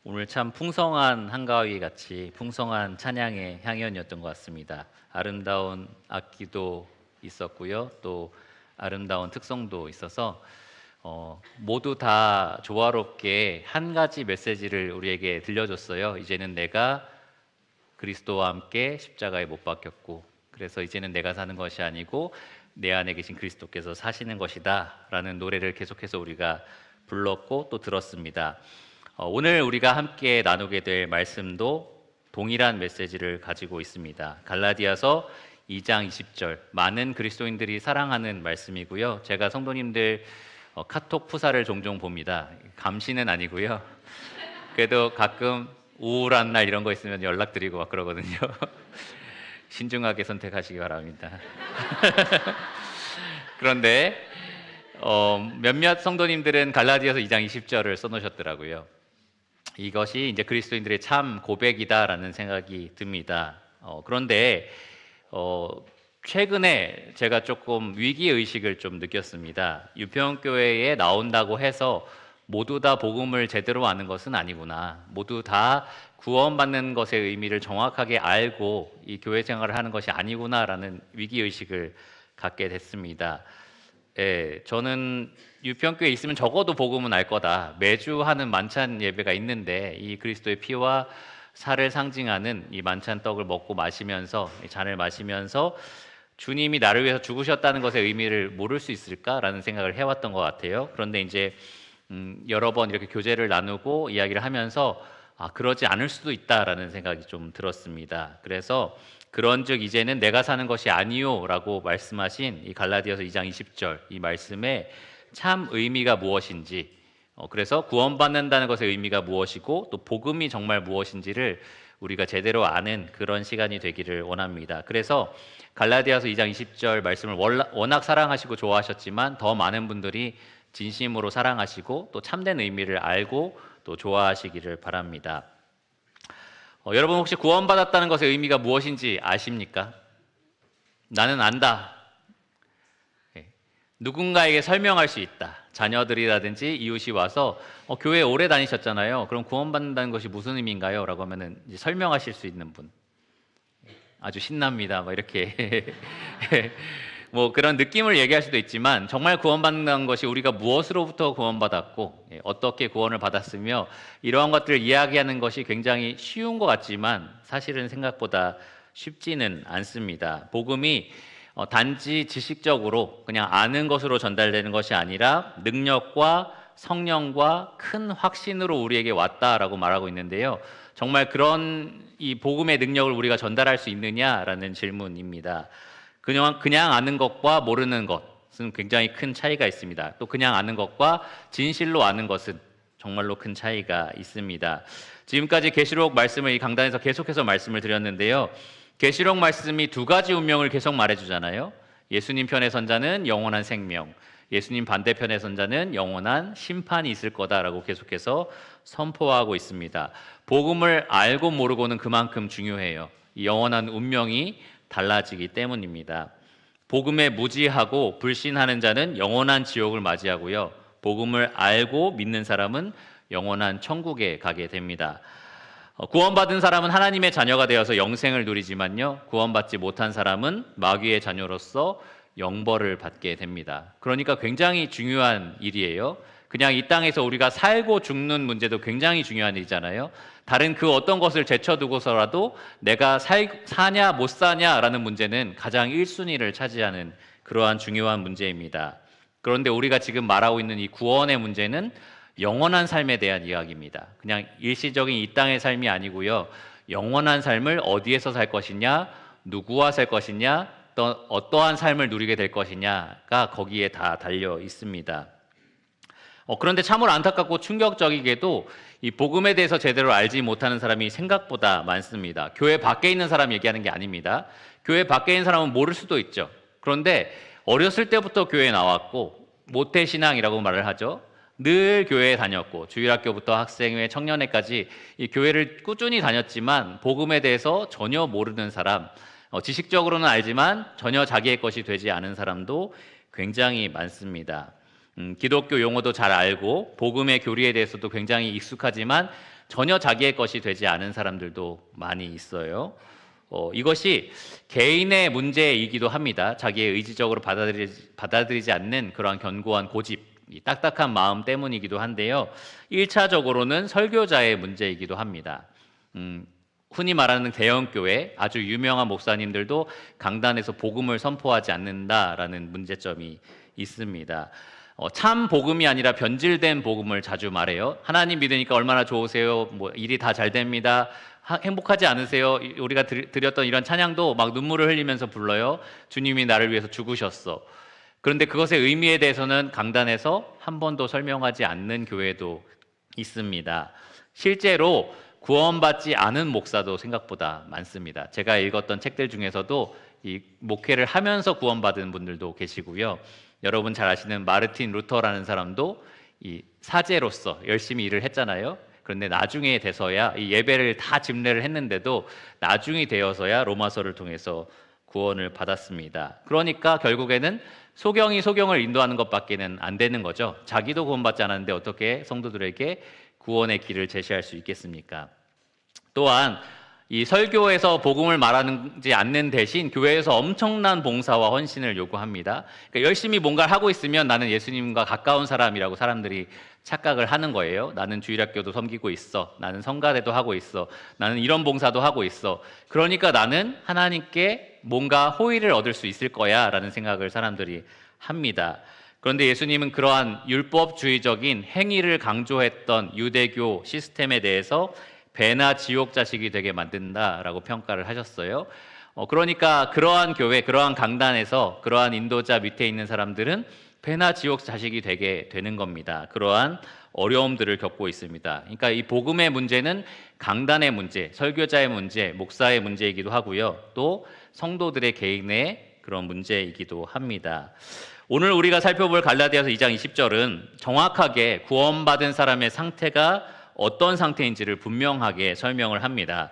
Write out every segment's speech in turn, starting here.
오늘 참 풍성한 한가위 같이 풍성한 찬양의 향연이었던 것 같습니다. 아름다운 악기도 있었고요. 또 아름다운 특성도 있어서 모두 다 조화롭게 한 가지 메시지를 우리에게 들려줬어요. 이제는 내가 그리스도와 함께 십자가에 못 박혔고, 그래서 이제는 내가 사는 것이 아니고 내 안에 계신 그리스도께서 사시는 것이다 라는 노래를 계속해서 우리가 불렀고 또 들었습니다. 오늘 우리가 함께 나누게 될 말씀도 동일한 메시지를 가지고 있습니다. 갈라디아서 2장 20절, 많은 그리스도인들이 사랑하는 말씀이고요. 제가 성도님들 카톡 푸사를 종종 봅니다. 감시는 아니고요. 그래도 가끔 우울한 날 이런 거 있으면 연락드리고 막 그러거든요. 신중하게 선택하시기 바랍니다. 그런데 몇몇 성도님들은 갈라디아서 2장 20절을 써놓으셨더라고요. 이것이 이제 그리스도인들의 참 고백이다라는 생각이 듭니다. 그런데 최근에 제가 조금 위기의식을 좀 느꼈습니다. 유평교회에 나온다고 해서 모두 다 복음을 제대로 아는 것은 아니구나. 모두 다 구원받는 것의 의미를 정확하게 알고 이 교회 생활을 하는 것이 아니구나라는 위기의식을 갖게 됐습니다. 예, 저는 유평교회에 있으면 적어도 복음은 알 거다. 매주 하는 만찬 예배가 있는데 이 그리스도의 피와 살을 상징하는 이 만찬 떡을 먹고 마시면서, 이 잔을 마시면서 주님이 나를 위해서 죽으셨다는 것의 의미를 모를 수 있을까라는 생각을 해왔던 것 같아요. 그런데 이제 여러 번 이렇게 교제를 나누고 이야기를 하면서 그러지 않을 수도 있다라는 생각이 좀 들었습니다. 그래서 그런즉 이제는 내가 사는 것이 아니요라고 말씀하신 이 갈라디아서 2장 20절 이 말씀의 참 의미가 무엇인지, 그래서 구원받는다는 것의 의미가 무엇이고 또 복음이 정말 무엇인지를 우리가 제대로 아는 그런 시간이 되기를 원합니다. 그래서 갈라디아서 2장 20절 말씀을 워낙 사랑하시고 좋아하셨지만 더 많은 분들이 진심으로 사랑하시고 또 참된 의미를 알고 또 좋아하시기를 바랍니다. 여러분 혹시 구원받았다는 것의 의미가 무엇인지 아십니까? 나는 안다. 누군가에게 설명할 수 있다. 자녀들이라든지 이웃이 와서 교회 오래 다니셨잖아요. 그럼 구원받는다는 것이 무슨 의미인가요? 라고 하면은 이제 설명하실 수 있는 분. 아주 신납니다. 막 이렇게 뭐 그런 느낌을 얘기할 수도 있지만 정말 구원받는 것이 우리가 무엇으로부터 구원받았고 어떻게 구원을 받았으며 이러한 것들을 이야기하는 것이 굉장히 쉬운 것 같지만 사실은 생각보다 쉽지는 않습니다. 복음이 단지 지식적으로 그냥 아는 것으로 전달되는 것이 아니라 능력과 성령과 큰 확신으로 우리에게 왔다라고 말하고 있는데요. 정말 그런 이 복음의 능력을 우리가 전달할 수 있느냐라는 질문입니다. 그냥 아는 것과 모르는 것은 굉장히 큰 차이가 있습니다. 또 그냥 아는 것과 진실로 아는 것은 정말로 큰 차이가 있습니다. 지금까지 계시록 말씀을 이 강단에서 계속해서 말씀을 드렸는데요. 계시록 말씀이 두 가지 운명을 계속 말해주잖아요. 예수님 편의 선자는 영원한 생명, 예수님 반대편의 선자는 영원한 심판이 있을 거다라고 계속해서 선포하고 있습니다. 복음을 알고 모르고는 그만큼 중요해요. 이 영원한 운명이 달라지기 때문입니다. 복음에 무지하고 불신하는 자는 영원한 지옥을 맞이하고요. 복음을 알고 믿는 사람은 영원한 천국에 가게 됩니다. 구원받은 사람은 하나님의 자녀가 되어서 영생을 누리지만요. 구원받지 못한 사람은 마귀의 자녀로서 영벌을 받게 됩니다. 그러니까 굉장히 중요한 일이에요. 그냥 이 땅에서 우리가 살고 죽는 문제도 굉장히 중요한 일이잖아요. 다른 그 어떤 것을 제쳐두고서라도 내가 사냐 못 사냐라는 문제는 가장 1순위를 차지하는 그러한 중요한 문제입니다. 그런데 우리가 지금 말하고 있는 이 구원의 문제는 영원한 삶에 대한 이야기입니다. 그냥 일시적인 이 땅의 삶이 아니고요. 영원한 삶을 어디에서 살 것이냐, 누구와 살 것이냐, 또 어떠한 삶을 누리게 될 것이냐가 거기에 다 달려 있습니다. 그런데 참으로 안타깝고 충격적이게도 이 복음에 대해서 제대로 알지 못하는 사람이 생각보다 많습니다. 교회 밖에 있는 사람 얘기하는 게 아닙니다. 교회 밖에 있는 사람은 모를 수도 있죠. 그런데 어렸을 때부터 교회에 나왔고 모태신앙이라고 말을 하죠. 늘 교회에 다녔고 주일학교부터 학생회, 청년회까지 이 교회를 꾸준히 다녔지만 복음에 대해서 전혀 모르는 사람, 지식적으로는 알지만 전혀 자기의 것이 되지 않은 사람도 굉장히 많습니다. 기독교 용어도 잘 알고 복음의 교리에 대해서도 굉장히 익숙하지만 전혀 자기의 것이 되지 않은 사람들도 많이 있어요. 이것이 개인의 문제이기도 합니다. 자기의 의지적으로 받아들이지 않는 그러한 견고한 고집, 이 딱딱한 마음 때문이기도 한데요. 1차적으로는 설교자의 문제이기도 합니다. 흔히 말하는 대형교회, 아주 유명한 목사님들도 강단에서 복음을 선포하지 않는다라는 문제점이 있습니다. 참 복음이 아니라 변질된 복음을 자주 말해요. 하나님 믿으니까 얼마나 좋으세요? 뭐 일이 다 잘 됩니다. 행복하지 않으세요? 우리가 드렸던 이런 찬양도 막 눈물을 흘리면서 불러요. 주님이 나를 위해서 죽으셨어. 그런데 그것의 의미에 대해서는 강단에서 한 번도 설명하지 않는 교회도 있습니다. 실제로 구원받지 않은 목사도 생각보다 많습니다. 제가 읽었던 책들 중에서도 이 목회를 하면서 구원받은 분들도 계시고요. 여러분 잘 아시는 마르틴 루터라는 사람도 이 사제로서 열심히 일을 했잖아요. 그런데 나중에 돼서야 이 예배를 다 집례를 했는데도 나중이 되어서야 로마서를 통해서 구원을 받았습니다. 그러니까 결국에는 소경이 소경을 인도하는 것밖에는 안 되는 거죠. 자기도 구원받지 않았는데 어떻게 성도들에게 구원의 길을 제시할 수 있겠습니까? 또한 이 설교에서 복음을 말하지 않는 대신 교회에서 엄청난 봉사와 헌신을 요구합니다. 그러니까 열심히 뭔가를 하고 있으면 나는 예수님과 가까운 사람이라고 사람들이 착각을 하는 거예요. 나는 주일학교도 섬기고 있어. 나는 성가대도 하고 있어. 나는 이런 봉사도 하고 있어. 그러니까 나는 하나님께 뭔가 호의를 얻을 수 있을 거야 라는 생각을 사람들이 합니다. 그런데 예수님은 그러한 율법주의적인 행위를 강조했던 유대교 시스템에 대해서 배나 지옥 자식이 되게 만든다라고 평가를 하셨어요. 그러니까 그러한 교회, 그러한 강단에서 그러한 인도자 밑에 있는 사람들은 배나 지옥 자식이 되게 되는 겁니다. 그러한 어려움들을 겪고 있습니다. 그러니까 이 복음의 문제는 강단의 문제, 설교자의 문제, 목사의 문제이기도 하고요. 또 성도들의 개인의 그런 문제이기도 합니다. 오늘 우리가 살펴볼 갈라디아서 2장 20절은 정확하게 구원받은 사람의 상태가 어떤 상태인지를 분명하게 설명을 합니다.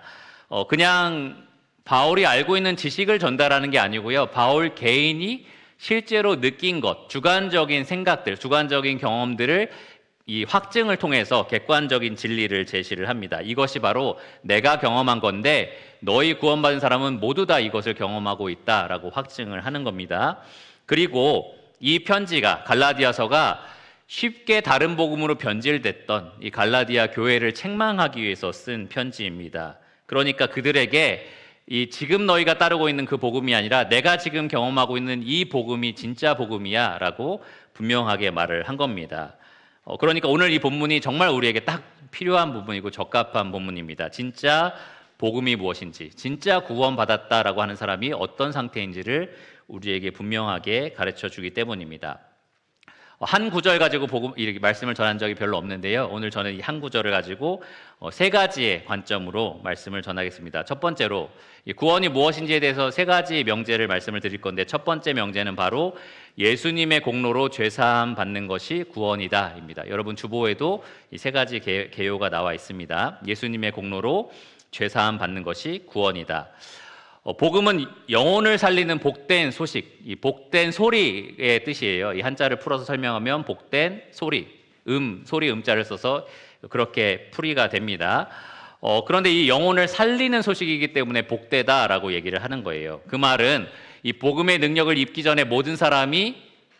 그냥 바울이 알고 있는 지식을 전달하는 게 아니고요. 바울 개인이 실제로 느낀 것, 주관적인 생각들, 주관적인 경험들을 이 확증을 통해서 객관적인 진리를 제시를 합니다. 이것이 바로 내가 경험한 건데 너희 구원받은 사람은 모두 다 이것을 경험하고 있다라고 확증을 하는 겁니다. 그리고 이 편지가 갈라디아서가 쉽게 다른 복음으로 변질됐던 이 갈라디아 교회를 책망하기 위해서 쓴 편지입니다. 그러니까 그들에게 이 지금 너희가 따르고 있는 그 복음이 아니라 내가 지금 경험하고 있는 이 복음이 진짜 복음이야 라고 분명하게 말을 한 겁니다. 그러니까 오늘 이 본문이 정말 우리에게 딱 필요한 부분이고 적합한 본문입니다. 진짜 복음이 무엇인지, 진짜 구원받았다라고 하는 사람이 어떤 상태인지를 우리에게 분명하게 가르쳐 주기 때문입니다. 한 구절 가지고 이렇게 말씀을 전한 적이 별로 없는데요. 오늘 저는 이 한 구절을 가지고 세 가지의 관점으로 말씀을 전하겠습니다. 첫 번째로 구원이 무엇인지에 대해서 세 가지 명제를 말씀을 드릴 건데 첫 번째 명제는 바로 예수님의 공로로 죄사함 받는 것이 구원이다입니다. 여러분 주보에도 이 세 가지 개요가 나와 있습니다. 예수님의 공로로 죄사함 받는 것이 구원이다. 복음은 영혼을 살리는 복된 소식, 이 복된 소리의 뜻이에요. 이 한자를 풀어서 설명하면 복된 소리, 소리 음자를 써서 그렇게 풀이가 됩니다. 그런데 이 영혼을 살리는 소식이기 때문에 복되다라고 얘기를 하는 거예요. 그 말은 이 복음의 능력을 입기 전에 모든 사람이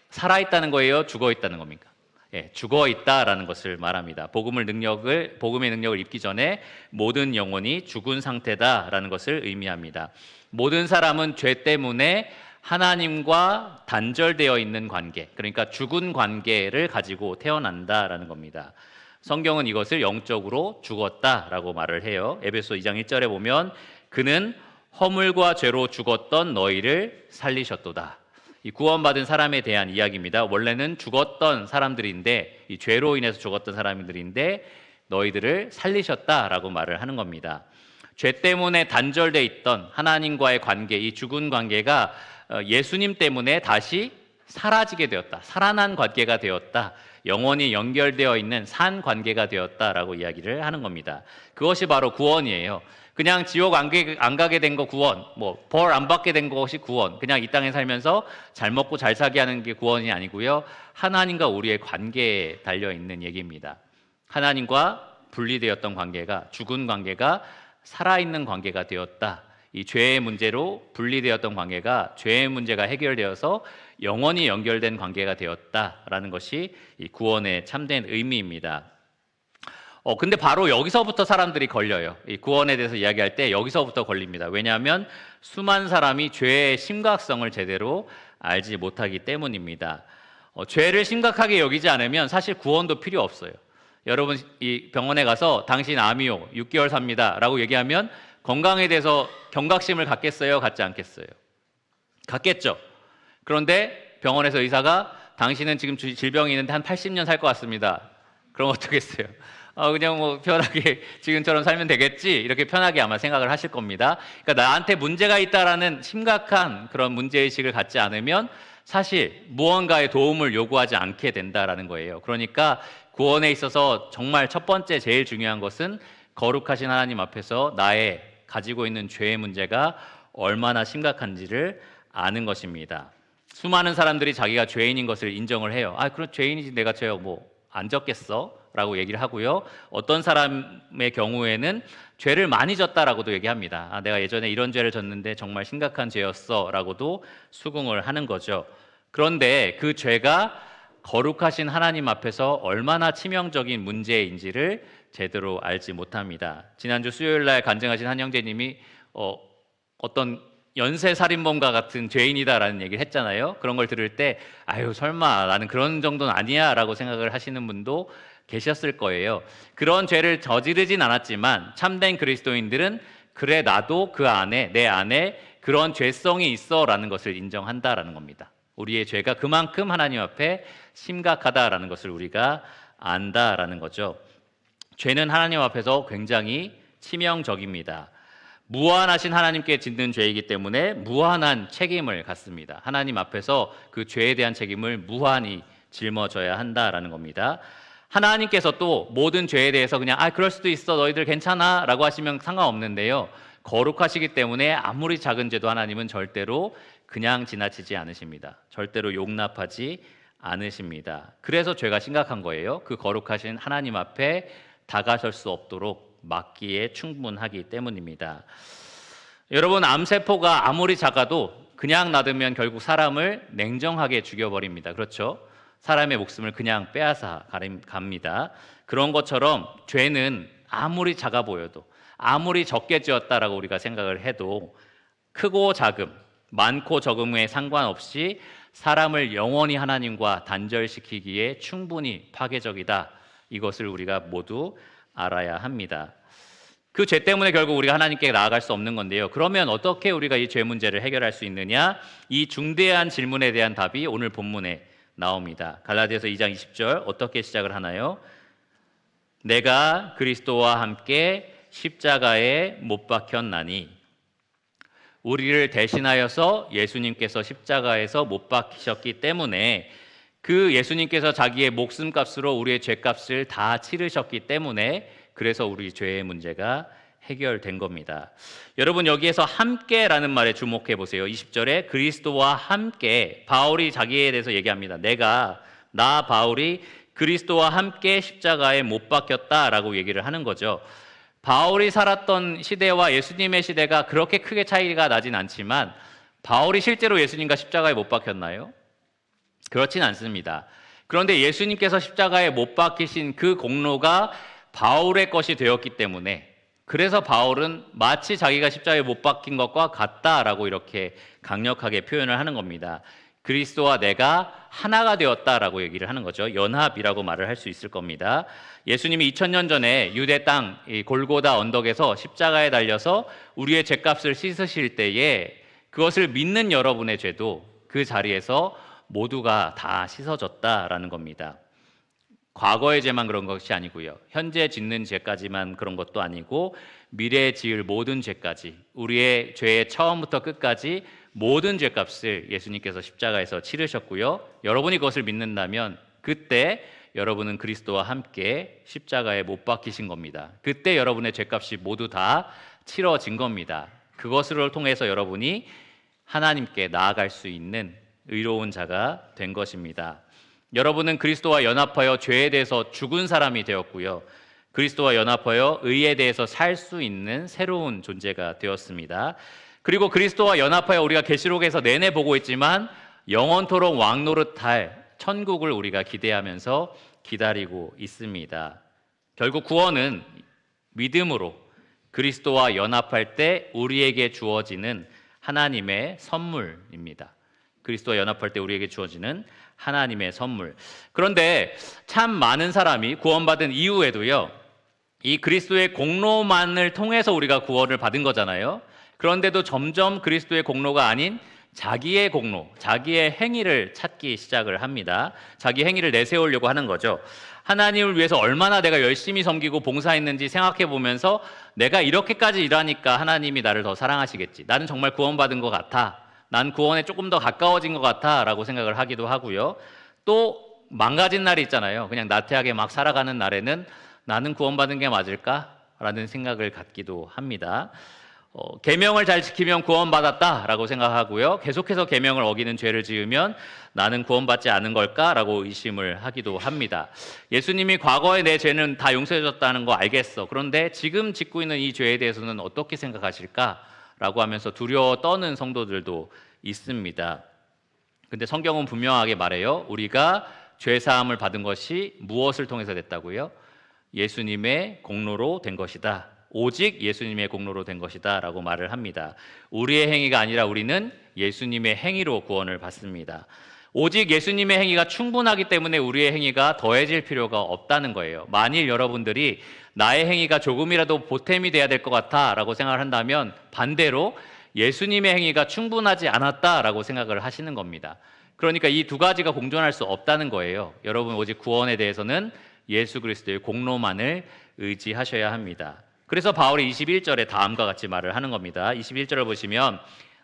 살아있다는 거예요? 죽어있다는 겁니까? 예, 죽어있다라는 것을 말합니다. 복음의 능력을 입기 전에 모든 영혼이 죽은 상태다라는 것을 의미합니다. 모든 사람은 죄 때문에 하나님과 단절되어 있는 관계, 그러니까 죽은 관계를 가지고 태어난다라는 겁니다. 성경은 이것을 영적으로 죽었다라고 말을 해요. 에베소 2장 1절에 보면 그는 허물과 죄로 죽었던 너희를 살리셨도다. 이 구원받은 사람에 대한 이야기입니다. 원래는 죽었던 사람들인데 이 죄로 인해서 죽었던 사람들인데 너희들을 살리셨다라고 말을 하는 겁니다. 죄 때문에 단절돼 있던 하나님과의 관계, 이 죽은 관계가 예수님 때문에 다시 사라지게 되었다. 살아난 관계가 되었다. 영원히 연결되어 있는 산 관계가 되었다라고 이야기를 하는 겁니다. 그것이 바로 구원이에요. 그냥 지옥 안 가게 된 거 구원, 뭐 벌 안 받게 된 것이 구원, 그냥 이 땅에 살면서 잘 먹고 잘 살게 하는 게 구원이 아니고요. 하나님과 우리의 관계에 달려 있는 얘기입니다. 하나님과 분리되었던 관계가, 죽은 관계가 살아있는 관계가 되었다. 이 죄의 문제로 분리되었던 관계가 죄의 문제가 해결되어서 영원히 연결된 관계가 되었다라는 것이 이 구원의 참된 의미입니다. 근데 바로 여기서부터 사람들이 걸려요. 이 구원에 대해서 이야기할 때 여기서부터 걸립니다. 왜냐하면 수많은 사람이 죄의 심각성을 제대로 알지 못하기 때문입니다. 죄를 심각하게 여기지 않으면 사실 구원도 필요 없어요. 여러분 이 병원에 가서 당신 암이요 6개월 삽니다 라고 얘기하면 건강에 대해서 경각심을 갖겠어요? 갖지 않겠어요? 갖겠죠. 그런데 병원에서 의사가 당신은 지금 질병이 있는데 한 80년 살 것 같습니다. 그럼 어떻겠어요? 그냥 뭐 편하게 지금처럼 살면 되겠지 이렇게 편하게 아마 생각을 하실 겁니다. 그러니까 나한테 문제가 있다라는 심각한 그런 문제의식을 갖지 않으면 사실 무언가의 도움을 요구하지 않게 된다라는 거예요. 그러니까 구원에 있어서 정말 첫 번째 제일 중요한 것은 거룩하신 하나님 앞에서 나의 가지고 있는 죄의 문제가 얼마나 심각한지를 아는 것입니다. 수많은 사람들이 자기가 죄인인 것을 인정을 해요. 그럼 죄인이지 내가 죄 뭐 안 졌겠어? 라고 얘기를 하고요. 어떤 사람의 경우에는 죄를 많이 졌다라고도 얘기합니다. 내가 예전에 이런 죄를 졌는데 정말 심각한 죄였어 라고도 수긍을 하는 거죠. 그런데 그 죄가 거룩하신 하나님 앞에서 얼마나 치명적인 문제인지를 제대로 알지 못합니다. 지난주 수요일 날 간증하신 한 형제님이 어떤 연쇄살인범과 같은 죄인이다라는 얘기를 했잖아요. 그런 걸 들을 때 아유 설마 나는 그런 정도는 아니야 라고 생각을 하시는 분도 계셨을 거예요. 그런 죄를 저지르진 않았지만 참된 그리스도인들은 그래 나도 그 안에 내 안에 그런 죄성이 있어 라는 것을 인정한다라는 겁니다. 우리의 죄가 그만큼 하나님 앞에 심각하다라는 것을 우리가 안다라는 거죠. 죄는 하나님 앞에서 굉장히 치명적입니다. 무한하신 하나님께 짓는 죄이기 때문에 무한한 책임을 갖습니다. 하나님 앞에서 그 죄에 대한 책임을 무한히 짊어져야 한다라는 겁니다. 하나님께서 또 모든 죄에 대해서 그냥 그럴 수도 있어 너희들 괜찮아 라고 하시면 상관없는데요. 거룩하시기 때문에 아무리 작은 죄도 하나님은 절대로 그냥 지나치지 않으십니다. 절대로 용납하지 않으십니다. 그래서 죄가 심각한 거예요. 그 거룩하신 하나님 앞에 다가설 수 없도록 막기에 충분하기 때문입니다. 여러분 암세포가 아무리 작아도 그냥 놔두면 결국 사람을 냉정하게 죽여버립니다. 그렇죠? 사람의 목숨을 그냥 빼앗아 갑니다. 그런 것처럼 죄는 아무리 작아 보여도 아무리 적게 지었다라고 우리가 생각을 해도 크고 작음, 많고 적음에 상관없이 사람을 영원히 하나님과 단절시키기에 충분히 파괴적이다. 이것을 우리가 모두 알아야 합니다. 그 죄 때문에 결국 우리가 하나님께 나아갈 수 없는 건데요. 그러면 어떻게 우리가 이 죄 문제를 해결할 수 있느냐? 이 중대한 질문에 대한 답이 오늘 본문에 나옵니다. 갈라디아서 2장 20절 어떻게 시작을 하나요? 내가 그리스도와 함께 십자가에 못 박혔나니 우리를 대신하여서 예수님께서 십자가에서 못 박히셨기 때문에 그 예수님께서 자기의 목숨값으로 우리의 죄값을 다 치르셨기 때문에 그래서 우리 죄의 문제가 해결된 겁니다. 여러분 여기에서 함께라는 말에 주목해 보세요. 20절에 그리스도와 함께 바울이 자기에 대해서 얘기합니다. 나 바울이 그리스도와 함께 십자가에 못 박혔다라고 얘기를 하는 거죠. 바울이 살았던 시대와 예수님의 시대가 그렇게 크게 차이가 나진 않지만 바울이 실제로 예수님과 십자가에 못 박혔나요? 그렇진 않습니다. 그런데 예수님께서 십자가에 못 박히신 그 공로가 바울의 것이 되었기 때문에 그래서 바울은 마치 자기가 십자가에 못 박힌 것과 같다라고 이렇게 강력하게 표현을 하는 겁니다. 그리스도와 내가 하나가 되었다라고 얘기를 하는 거죠. 연합이라고 말을 할 수 있을 겁니다. 예수님이 2000년 전에 유대 땅 골고다 언덕에서 십자가에 달려서 우리의 죄값을 씻으실 때에 그것을 믿는 여러분의 죄도 그 자리에서 모두가 다 씻어졌다라는 겁니다. 과거의 죄만 그런 것이 아니고요. 현재 짓는 죄까지만 그런 것도 아니고 미래에 지을 모든 죄까지 우리의 죄의 처음부터 끝까지 모든 죄값을 예수님께서 십자가에서 치르셨고요. 여러분이 그것을 믿는다면 그때 여러분은 그리스도와 함께 십자가에 못 박히신 겁니다. 그때 여러분의 죄값이 모두 다 치러진 겁니다. 그것을 통해서 여러분이 하나님께 나아갈 수 있는 의로운 자가 된 것입니다. 여러분은 그리스도와 연합하여 죄에 대해서 죽은 사람이 되었고요. 그리스도와 연합하여 의에 대해서 살 수 있는 새로운 존재가 되었습니다. 그리고 그리스도와 연합하여 우리가 계시록에서 내내 보고 있지만 영원토록 왕노릇할 천국을 우리가 기대하면서 기다리고 있습니다. 결국 구원은 믿음으로 그리스도와 연합할 때 우리에게 주어지는 하나님의 선물입니다. 그리스도와 연합할 때 우리에게 주어지는 하나님의 선물. 그런데 참 많은 사람이 구원받은 이후에도요, 이 그리스도의 공로만을 통해서 우리가 구원을 받은 거잖아요. 그런데도 점점 그리스도의 공로가 아닌 자기의 공로, 자기의 행위를 찾기 시작을 합니다. 자기 행위를 내세우려고 하는 거죠. 하나님을 위해서 얼마나 내가 열심히 섬기고 봉사했는지 생각해 보면서 내가 이렇게까지 일하니까 하나님이 나를 더 사랑하시겠지. 나는 정말 구원받은 것 같아. 난 구원에 조금 더 가까워진 것 같아 라고 생각을 하기도 하고요. 또 망가진 날이 있잖아요. 그냥 나태하게 막 살아가는 날에는 나는 구원받은 게 맞을까? 라는 생각을 갖기도 합니다. 계명을 잘 지키면 구원받았다라고 생각하고요. 계속해서 계명을 어기는 죄를 지으면 나는 구원받지 않은 걸까라고 의심을 하기도 합니다. 예수님이 과거에 내 죄는 다 용서해 줬다는 거 알겠어. 그런데 지금 짓고 있는 이 죄에 대해서는 어떻게 생각하실까라고 하면서 두려워 떠는 성도들도 있습니다. 근데 성경은 분명하게 말해요. 우리가 죄 사함을 받은 것이 무엇을 통해서 됐다고요? 예수님의 공로로 된 것이다. 오직 예수님의 공로로 된 것이다 라고 말을 합니다. 우리의 행위가 아니라 우리는 예수님의 행위로 구원을 받습니다. 오직 예수님의 행위가 충분하기 때문에 우리의 행위가 더해질 필요가 없다는 거예요. 만일 여러분들이 나의 행위가 조금이라도 보탬이 돼야 될 것 같아 라고 생각을 한다면 반대로 예수님의 행위가 충분하지 않았다라고 생각을 하시는 겁니다. 그러니까 이 두 가지가 공존할 수 없다는 거예요. 여러분 오직 구원에 대해서는 예수 그리스도의 공로만을 의지하셔야 합니다. 그래서 바울이 21절에 다음과 같이 말을 하는 겁니다. 21절을 보시면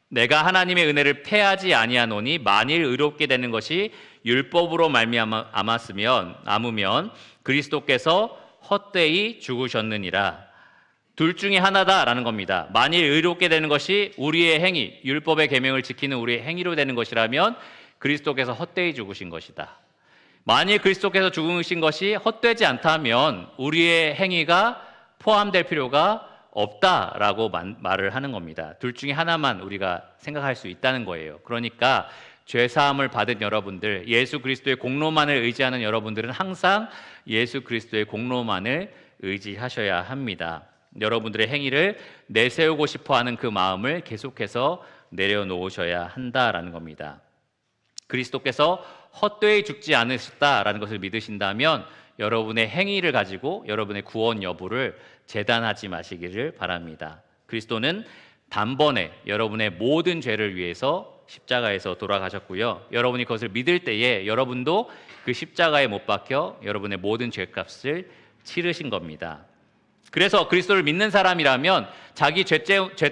내가 하나님의 은혜를 패하지 아니하노니 만일 의롭게 되는 것이 율법으로 말미암으면 그리스도께서 헛되이 죽으셨느니라. 둘 중에 하나다라는 겁니다. 만일 의롭게 되는 것이 우리의 행위, 율법의 계명을 지키는 우리의 행위로 되는 것이라면 그리스도께서 헛되이 죽으신 것이다. 만일 그리스도께서 죽으신 것이 헛되지 않다면 우리의 행위가 포함될 필요가 없다라고 말을 하는 겁니다. 둘 중에 하나만 우리가 생각할 수 있다는 거예요. 그러니까 죄사함을 받은 여러분들, 예수 그리스도의 공로만을 의지하는 여러분들은 항상 예수 그리스도의 공로만을 의지하셔야 합니다. 여러분들의 행위를 내세우고 싶어하는 그 마음을 계속해서 내려놓으셔야 한다라는 겁니다. 그리스도께서 헛되이 죽지 않으셨다라는 것을 믿으신다면 여러분의 행위를 가지고 여러분의 구원 여부를 재단하지 마시기를 바랍니다. 그리스도는 단번에 여러분의 모든 죄를 위해서 십자가에서 돌아가셨고요. 여러분이 그것을 믿을 때에 여러분도 그 십자가에 못 박혀 여러분의 모든 죄값을 치르신 겁니다. 그래서 그리스도를 믿는 사람이라면 자기 죄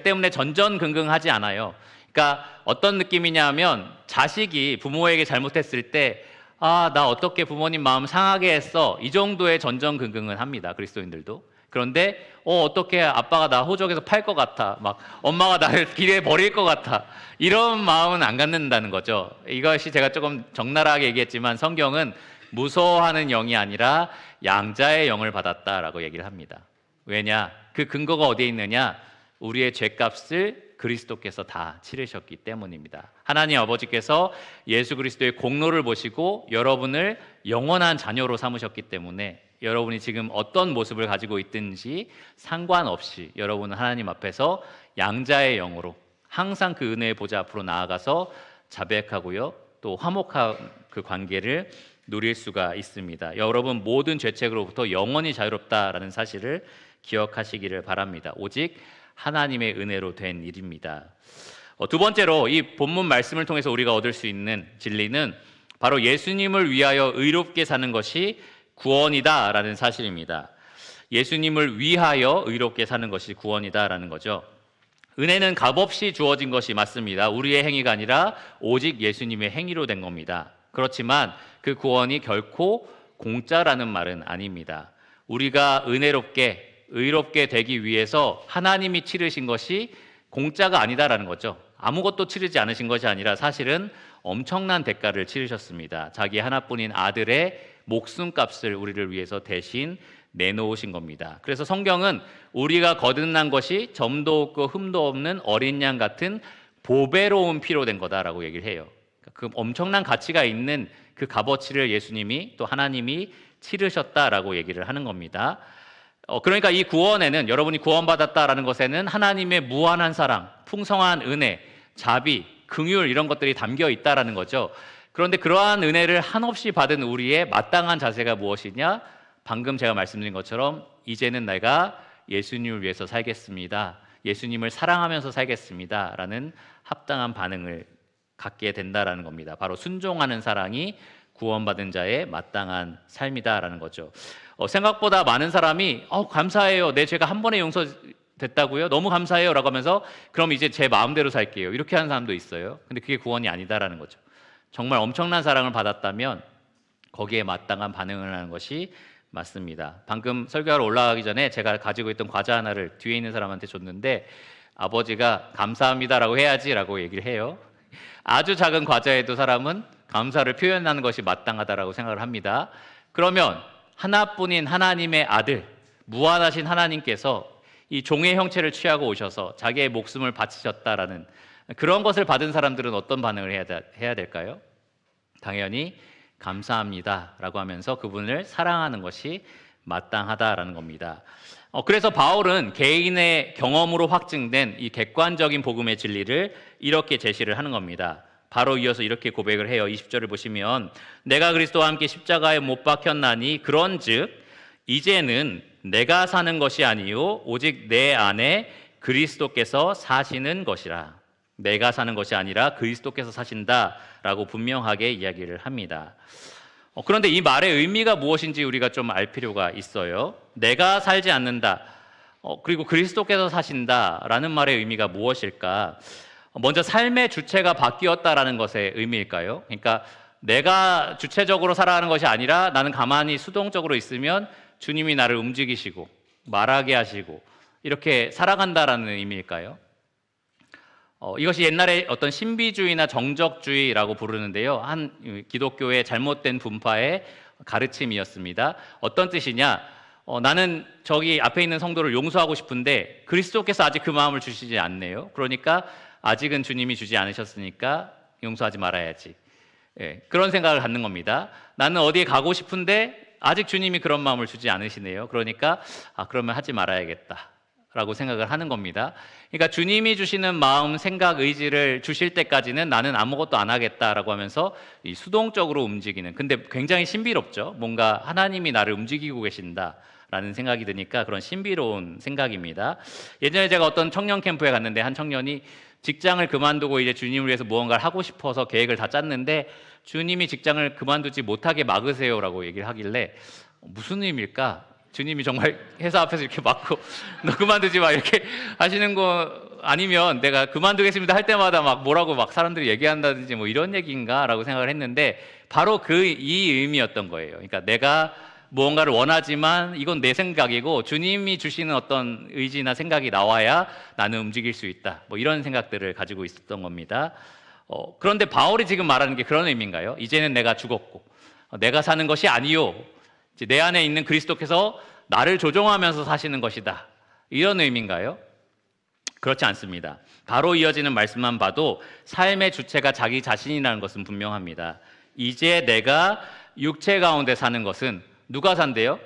때문에 전전긍긍하지 않아요. 그러니까 어떤 느낌이냐면 자식이 부모에게 잘못했을 때 나 어떻게 부모님 마음 상하게 했어. 이 정도의 전전긍긍은 합니다. 그리스도인들도. 그런데 어떻게 아빠가 나 호적에서 팔 것 같아. 막 엄마가 나를 길에 버릴 것 같아. 이런 마음은 안 갖는다는 거죠. 이것이 제가 조금 적나라하게 얘기했지만 성경은 무서워하는 영이 아니라 양자의 영을 받았다라고 얘기를 합니다. 왜냐? 그 근거가 어디에 있느냐? 우리의 죄값을 그리스도께서 다 치르셨기 때문입니다. 하나님 아버지께서 예수 그리스도의 공로를 보시고 여러분을 영원한 자녀로 삼으셨기 때문에 여러분이 지금 어떤 모습을 가지고 있든지 상관없이 여러분은 하나님 앞에서 양자의 영으로 항상 그 은혜의 보좌 앞으로 나아가서 자백하고요. 또 화목한 그 관계를 누릴 수가 있습니다. 여러분 모든 죄책으로부터 영원히 자유롭다라는 사실을 기억하시기를 바랍니다. 오직 하나님의 은혜로 된 일입니다. 두 번째로 이 본문 말씀을 통해서 우리가 얻을 수 있는 진리는 바로 예수님을 위하여 의롭게 사는 것이 구원이다라는 사실입니다. 예수님을 위하여 의롭게 사는 것이 구원이다라는 거죠. 은혜는 값없이 주어진 것이 맞습니다. 우리의 행위가 아니라 오직 예수님의 행위로 된 겁니다. 그렇지만 그 구원이 결코 공짜라는 말은 아닙니다. 우리가 은혜롭게 의롭게 되기 위해서 하나님이 치르신 것이 공짜가 아니다라는 거죠. 아무것도 치르지 않으신 것이 아니라 사실은 엄청난 대가를 치르셨습니다. 자기 하나뿐인 아들의 목숨값을 우리를 위해서 대신 내놓으신 겁니다. 그래서 성경은 우리가 거듭난 것이 점도 없고 흠도 없는 어린 양 같은 보배로운 피로 된 거다라고 얘기를 해요. 그 엄청난 가치가 있는 그 값어치를 예수님이 또 하나님이 치르셨다라고 얘기를 하는 겁니다. 그러니까 이 구원에는, 여러분이 구원받았다라는 것에는 하나님의 무한한 사랑, 풍성한 은혜, 자비, 긍휼 이런 것들이 담겨 있다라는 거죠. 그런데 그러한 은혜를 한없이 받은 우리의 마땅한 자세가 무엇이냐? 방금 제가 말씀드린 것처럼 이제는 내가 예수님을 위해서 살겠습니다. 예수님을 사랑하면서 살겠습니다. 라는 합당한 반응을 갖게 된다라는 겁니다. 바로 순종하는 사랑이 구원받은 자의 마땅한 삶이다라는 거죠. 생각보다 많은 사람이 감사해요. 내 죄가 한 번에 용서됐다고요? 너무 감사해요. 라고 하면서 그럼 이제 제 마음대로 살게요. 이렇게 하는 사람도 있어요. 근데 그게 구원이 아니다라는 거죠. 정말 엄청난 사랑을 받았다면 거기에 마땅한 반응을 하는 것이 맞습니다. 방금 설교하러 올라가기 전에 제가 가지고 있던 과자 하나를 뒤에 있는 사람한테 줬는데 아버지가 감사합니다라고 해야지라고 얘기를 해요. 아주 작은 과자에도 사람은 감사를 표현하는 것이 마땅하다라고 생각을 합니다. 그러면 하나뿐인 하나님의 아들, 무한하신 하나님께서 이 종의 형체를 취하고 오셔서 자기의 목숨을 바치셨다라는 그런 것을 받은 사람들은 어떤 반응을 해야 될까요? 당연히 감사합니다라고 하면서 그분을 사랑하는 것이 마땅하다라는 겁니다. 그래서 바울은 개인의 경험으로 확증된 이 객관적인 복음의 진리를 이렇게 제시를 하는 겁니다. 바로 이어서 이렇게 고백을 해요. 20절을 보시면 내가 그리스도와 함께 십자가에 못 박혔나니 그런즉 이제는 내가 사는 것이 아니요 오직 내 안에 그리스도께서 사시는 것이라. 내가 사는 것이 아니라 그리스도께서 사신다라고 분명하게 이야기를 합니다. 그런데 이 말의 의미가 무엇인지 우리가 좀 알 필요가 있어요. 내가 살지 않는다, 그리고 그리스도께서 사신다라는 말의 의미가 무엇일까? 먼저 삶의 주체가 바뀌었다라는 것의 의미일까요? 그러니까 내가 주체적으로 살아가는 것이 아니라 나는 가만히 수동적으로 있으면 주님이 나를 움직이시고 말하게 하시고 이렇게 살아간다라는 의미일까요? 이것이 옛날에 어떤 신비주의나 정적주의라고 부르는데요. 한 기독교의 잘못된 분파의 가르침이었습니다. 어떤 뜻이냐? 나는 저기 앞에 있는 성도를 용서하고 싶은데 그리스도께서 아직 그 마음을 주시지 않네요. 그러니까 아직은 주님이 주지 않으셨으니까 용서하지 말아야지. 그런 생각을 갖는 겁니다. 나는 어디에 가고 싶은데 아직 주님이 그런 마음을 주지 않으시네요. 그러니까 그러면 하지 말아야겠다 라고 생각을 하는 겁니다. 그러니까 주님이 주시는 마음, 생각, 의지를 주실 때까지는 나는 아무것도 안 하겠다라고 하면서 이 수동적으로 움직이는, 근데 굉장히 신비롭죠. 뭔가 하나님이 나를 움직이고 계신다라는 생각이 드니까 그런 신비로운 생각입니다. 예전에 제가 어떤 청년 캠프에 갔는데 한 청년이 직장을 그만두고 이제 주님을 위해서 무언가를 하고 싶어서 계획을 다 짰는데 주님이 직장을 그만두지 못하게 막으세요라고 얘기를 하길래 무슨 의미일까? 주님이 정말 회사 앞에서 이렇게 막고 너 그만두지 마 이렇게 하시는 거 아니면 내가 그만두겠습니다 할 때마다 막 뭐라고 막 사람들이 얘기한다든지 뭐 이런 얘기인가라고 생각을 했는데 바로 이 의미였던 거예요. 그러니까 내가 무언가를 원하지만 이건 내 생각이고 주님이 주시는 어떤 의지나 생각이 나와야 나는 움직일 수 있다. 뭐 이런 생각들을 가지고 있었던 겁니다. 그런데 바울이 지금 말하는 게 그런 의미인가요? 이제는 내가 죽었고 내가 사는 것이 아니요 내 안에 있는 그리스도께서 나를 조종하면서 사시는 것이다. 이런 의미인가요? 그렇지 않습니다. 바로 이어지는 말씀만 봐도 삶의 주체가 자기 자신이라는 것은 분명합니다. 이제 내가 육체 가운데 사는 것은 누가 산대요?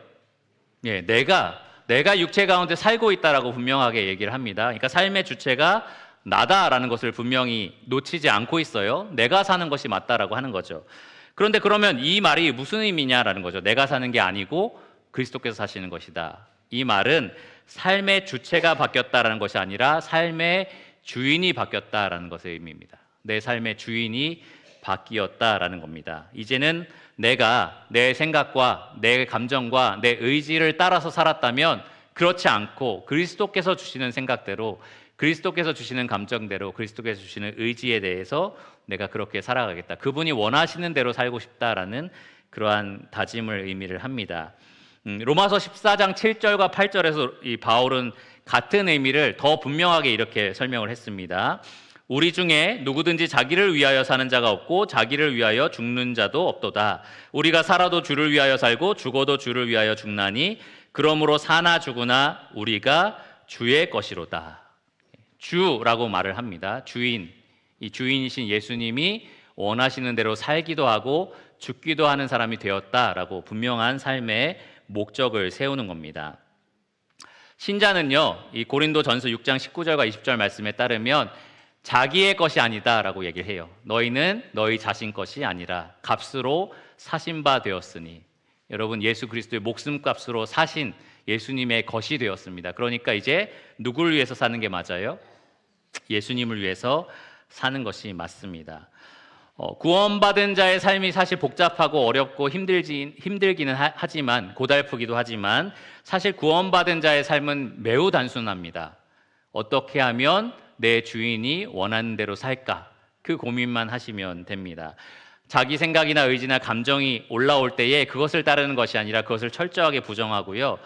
내가 육체 가운데 살고 있다라고 분명하게 얘기를 합니다. 그러니까 삶의 주체가 나다라는 것을 분명히 놓치지 않고 있어요. 내가 사는 것이 맞다라고 하는 거죠. 그런데 그러면 이 말이 무슨 의미냐라는 거죠. 내가 사는 게 아니고 그리스도께서 사시는 것이다. 이 말은 삶의 주체가 바뀌었다라는 것이 아니라 삶의 주인이 바뀌었다라는 것의 의미입니다. 내 삶의 주인이 바뀌었다라는 겁니다. 이제는 내가 내 생각과 내 감정과 내 의지를 따라서 살았다면 그렇지 않고 그리스도께서 주시는 생각대로 그리스도께서 주시는 감정대로, 그리스도께서 주시는 의지에 대해서 내가 그렇게 살아가겠다. 그분이 원하시는 대로 살고 싶다라는 그러한 다짐을 의미를 합니다. 로마서 14장 7절과 8절에서 이 바울은 같은 의미를 더 분명하게 이렇게 설명을 했습니다. 우리 중에 누구든지 자기를 위하여 사는 자가 없고 자기를 위하여 죽는 자도 없도다. 우리가 살아도 주를 위하여 살고 죽어도 주를 위하여 죽나니 그러므로 사나 죽으나 우리가 주의 것이로다. 주라고 말을 합니다. 주인, 이 주인이신 예수님이 원하시는 대로 살기도 하고 죽기도 하는 사람이 되었다라고 분명한 삶의 목적을 세우는 겁니다. 신자는요, 이 고린도전서 6장 19절과 20절 말씀에 따르면 자기의 것이 아니다라고 얘기를 해요. 너희는 너희 자신 것이 아니라 값으로 사신 바 되었으니. 여러분, 예수 그리스도의 목숨값으로 사신 예수님의 것이 되었습니다. 그러니까 이제 누구를 위해서 사는 게 맞아요? 예수님을 위해서 사는 것이 맞습니다. 구원받은 자의 삶이 사실 복잡하고 어렵고 힘들기는 하지만, 고달프기도 하지만 사실 구원받은 자의 삶은 매우 단순합니다. 어떻게 하면 내 주인이 원하는 대로 살까? 그 고민만 하시면 됩니다. 자기 생각이나 의지나 감정이 올라올 때에 그것을 따르는 것이 아니라 그것을 철저하게 부정하고요.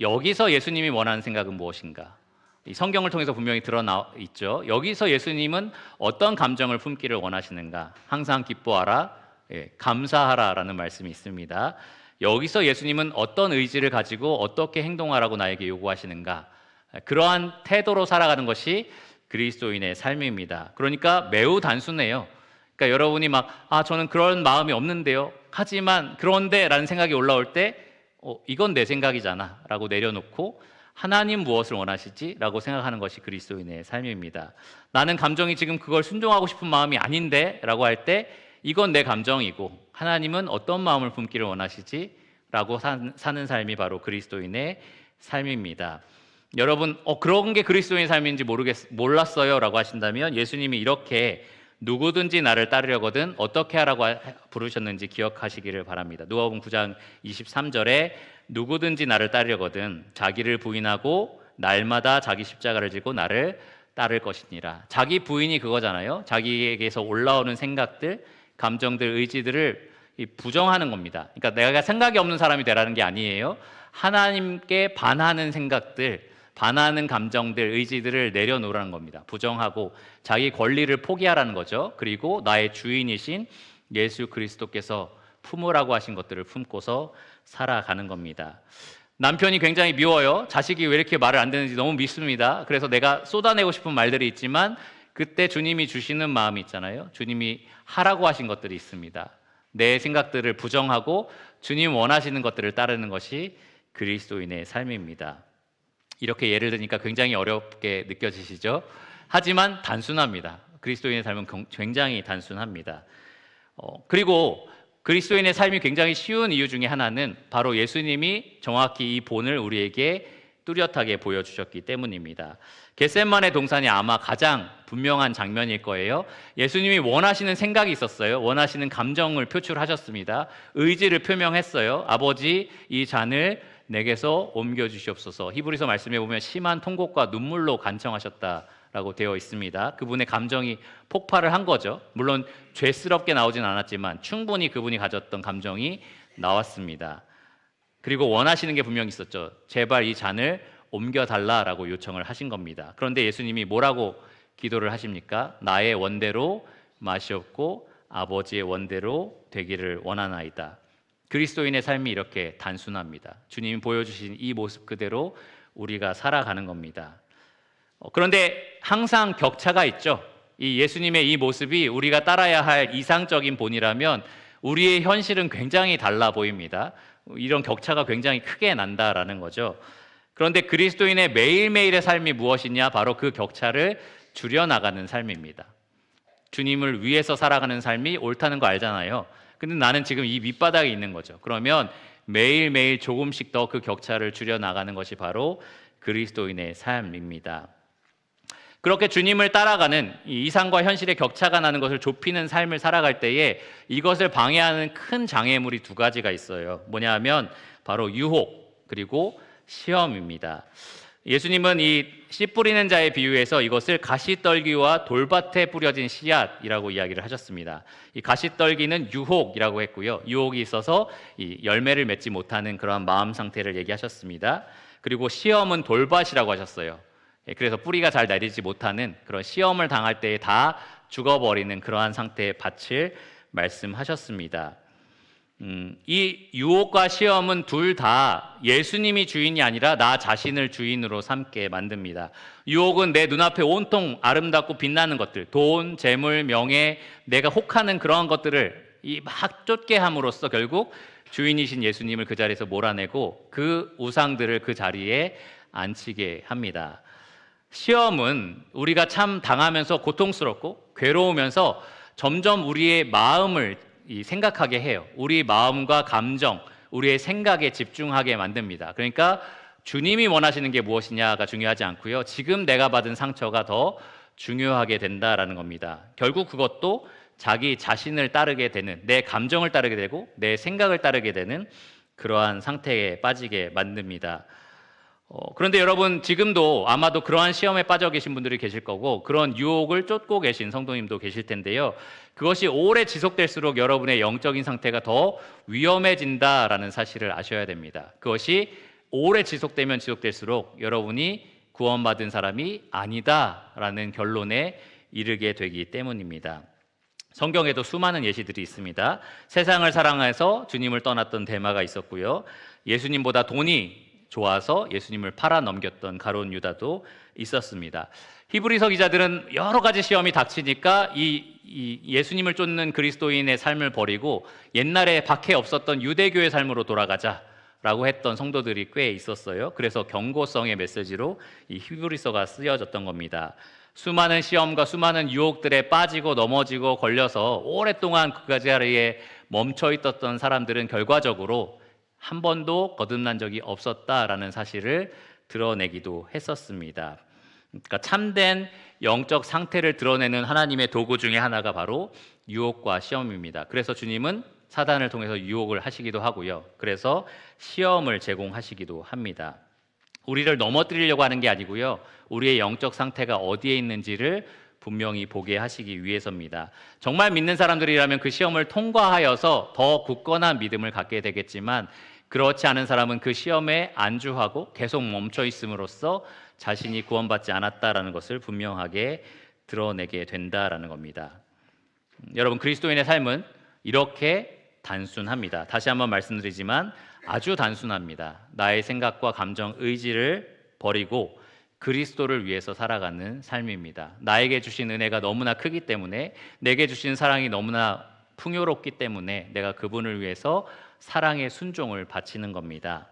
여기서 예수님이 원하는 생각은 무엇인가? 이 성경을 통해서 분명히 드러나 있죠. 여기서 예수님은 어떤 감정을 품기를 원하시는가? 항상 기뻐하라, 감사하라라는 말씀이 있습니다. 여기서 예수님은 어떤 의지를 가지고 어떻게 행동하라고 나에게 요구하시는가? 그러한 태도로 살아가는 것이 그리스도인의 삶입니다. 그러니까 매우 단순해요. 그러니까 여러분이 저는 그런 마음이 없는데요. 하지만 그런데 라는 생각이 올라올 때 이건 내 생각이잖아 라고 내려놓고 하나님 무엇을 원하시지? 라고 생각하는 것이 그리스도인의 삶입니다. 나는 감정이 지금 그걸 순종하고 싶은 마음이 아닌데 라고 할 때 이건 내 감정이고 하나님은 어떤 마음을 품기를 원하시지? 라고 사는 삶이 바로 그리스도인의 삶입니다. 여러분, 그런 게 그리스도인의 삶인지 몰랐어요 라고 하신다면 예수님이 이렇게 누구든지 나를 따르려거든 어떻게 하라고 부르셨는지 기억하시기를 바랍니다. 누가복음 9장 23절에 누구든지 나를 따르려거든 자기를 부인하고 날마다 자기 십자가를 지고 나를 따를 것이니라. 자기 부인이 그거잖아요. 자기에게서 올라오는 생각들, 감정들, 의지들을 부정하는 겁니다. 그러니까 내가 생각이 없는 사람이 되라는 게 아니에요. 하나님께 반하는 생각들, 반하는 감정들, 의지들을 내려놓으라는 겁니다. 부정하고 자기 권리를 포기하라는 거죠. 그리고 나의 주인이신 예수 그리스도께서 품으라고 하신 것들을 품고서 살아가는 겁니다. 남편이 굉장히 미워요. 자식이 왜 이렇게 말을 안 듣는지 너무 밉습니다. 그래서 내가 쏟아내고 싶은 말들이 있지만 그때 주님이 주시는 마음이 있잖아요. 주님이 하라고 하신 것들이 있습니다. 내 생각들을 부정하고 주님 원하시는 것들을 따르는 것이 그리스도인의 삶입니다. 이렇게 예를 드니까 굉장히 어렵게 느껴지시죠? 하지만 단순합니다. 그리스도인의 삶은 굉장히 단순합니다. 그리고 그리스도인의 삶이 굉장히 쉬운 이유 중에 하나는 바로 예수님이 정확히 이 본을 우리에게 뚜렷하게 보여주셨기 때문입니다. 겟세마네 동산이 아마 가장 분명한 장면일 거예요. 예수님이 원하시는 생각이 있었어요. 원하시는 감정을 표출하셨습니다. 의지를 표명했어요. 아버지, 이 잔을 내게서 옮겨주시옵소서. 히브리서 말씀에 보면 심한 통곡과 눈물로 간청하셨다라고 되어 있습니다. 그분의 감정이 폭발을 한 거죠. 물론 죄스럽게 나오진 않았지만 충분히 그분이 가졌던 감정이 나왔습니다. 그리고 원하시는 게 분명히 있었죠. 제발 이 잔을 옮겨달라라고 요청을 하신 겁니다. 그런데 예수님이 뭐라고 기도를 하십니까? 나의 원대로 마시옵고 아버지의 원대로 되기를 원하나이다. 그리스도인의 삶이 이렇게 단순합니다. 주님이 보여주신 이 모습 그대로 우리가 살아가는 겁니다. 그런데 항상 격차가 있죠. 이 예수님의 이 모습이 우리가 따라야 할 이상적인 본이라면 우리의 현실은 굉장히 달라 보입니다. 이런 격차가 굉장히 크게 난다라는 거죠. 그런데 그리스도인의 매일매일의 삶이 무엇이냐? 바로 그 격차를 줄여나가는 삶입니다. 주님을 위해서 살아가는 삶이 옳다는 거 알잖아요. 근데 나는 지금 이 밑바닥에 있는 거죠. 그러면 매일매일 조금씩 더 그 격차를 줄여나가는 것이 바로 그리스도인의 삶입니다. 그렇게 주님을 따라가는 이 이상과 현실의 격차가 나는 것을 좁히는 삶을 살아갈 때에 이것을 방해하는 큰 장애물이 두 가지가 있어요. 뭐냐 하면 바로 유혹 그리고 시험입니다. 예수님은 이 씨 뿌리는 자의 비유에서 이것을 가시떨기와 돌밭에 뿌려진 씨앗이라고 이야기를 하셨습니다. 이 가시떨기는 유혹이라고 했고요. 유혹이 있어서 이 열매를 맺지 못하는 그러한 마음 상태를 얘기하셨습니다. 그리고 시험은 돌밭이라고 하셨어요. 그래서 뿌리가 잘 내리지 못하는 그런 시험을 당할 때에 다 죽어버리는 그러한 상태의 밭을 말씀하셨습니다. 이 유혹과 시험은 둘 다 예수님이 주인이 아니라 나 자신을 주인으로 삼게 만듭니다. 유혹은 내 눈앞에 온통 아름답고 빛나는 것들, 돈, 재물, 명예, 내가 혹하는 그러한 것들을 막 쫓게 함으로써 결국 주인이신 예수님을 그 자리에서 몰아내고 그 우상들을 그 자리에 앉히게 합니다. 시험은 우리가 참 당하면서 고통스럽고 괴로우면서 점점 우리의 마음을 생각하게 해요. 우리 마음과 감정, 우리의 생각에 집중하게 만듭니다. 그러니까 주님이 원하시는 게 무엇이냐가 중요하지 않고요. 지금 내가 받은 상처가 더 중요하게 된다라는 겁니다. 결국 그것도 자기 자신을 따르게 되는, 내 감정을 따르게 되고 내 생각을 따르게 되는 그러한 상태에 빠지게 만듭니다. 그런데 여러분, 지금도 아마도 그러한 시험에 빠져 계신 분들이 계실 거고 그런 유혹을 쫓고 계신 성도님도 계실 텐데요. 그것이 오래 지속될수록 여러분의 영적인 상태가 더 위험해진다라는 사실을 아셔야 됩니다. 그것이 오래 지속되면 지속될수록 여러분이 구원받은 사람이 아니다라는 결론에 이르게 되기 때문입니다. 성경에도 수많은 예시들이 있습니다. 세상을 사랑해서 주님을 떠났던 데마가 있었고요. 예수님보다 돈이 좋아서 예수님을 팔아 넘겼던 가룟 유다도 있었습니다. 히브리서 기자들은 여러 가지 시험이 닥치니까 이 예수님을 쫓는 그리스도인의 삶을 버리고 옛날에 박해 없었던 유대교의 삶으로 돌아가자라고 했던 성도들이 꽤 있었어요. 그래서 경고성의 메시지로 이 히브리서가 쓰여졌던 겁니다. 수많은 시험과 수많은 유혹들에 빠지고 넘어지고 걸려서 오랫동안 그 자리에 멈춰 있었던 사람들은 결과적으로 한 번도 거듭난 적이 없었다라는 사실을 드러내기도 했었습니다. 그러니까 참된 영적 상태를 드러내는 하나님의 도구 중에 하나가 바로 유혹과 시험입니다. 그래서 주님은 사단을 통해서 유혹을 하시기도 하고요. 그래서 시험을 제공하시기도 합니다. 우리를 넘어뜨리려고 하는 게 아니고요. 우리의 영적 상태가 어디에 있는지를 분명히 보게 하시기 위해서입니다. 정말 믿는 사람들이라면 그 시험을 통과하여서 더 굳건한 믿음을 갖게 되겠지만 그렇지 않은 사람은 그 시험에 안주하고 계속 멈춰 있음으로써 자신이 구원받지 않았다라는 것을 분명하게 드러내게 된다라는 겁니다. 여러분, 그리스도인의 삶은 이렇게 단순합니다. 다시 한번 말씀드리지만 아주 단순합니다. 나의 생각과 감정, 의지를 버리고 그리스도를 위해서 살아가는 삶입니다. 나에게 주신 은혜가 너무나 크기 때문에, 내게 주신 사랑이 너무나 풍요롭기 때문에 내가 그분을 위해서 사랑의 순종을 바치는 겁니다.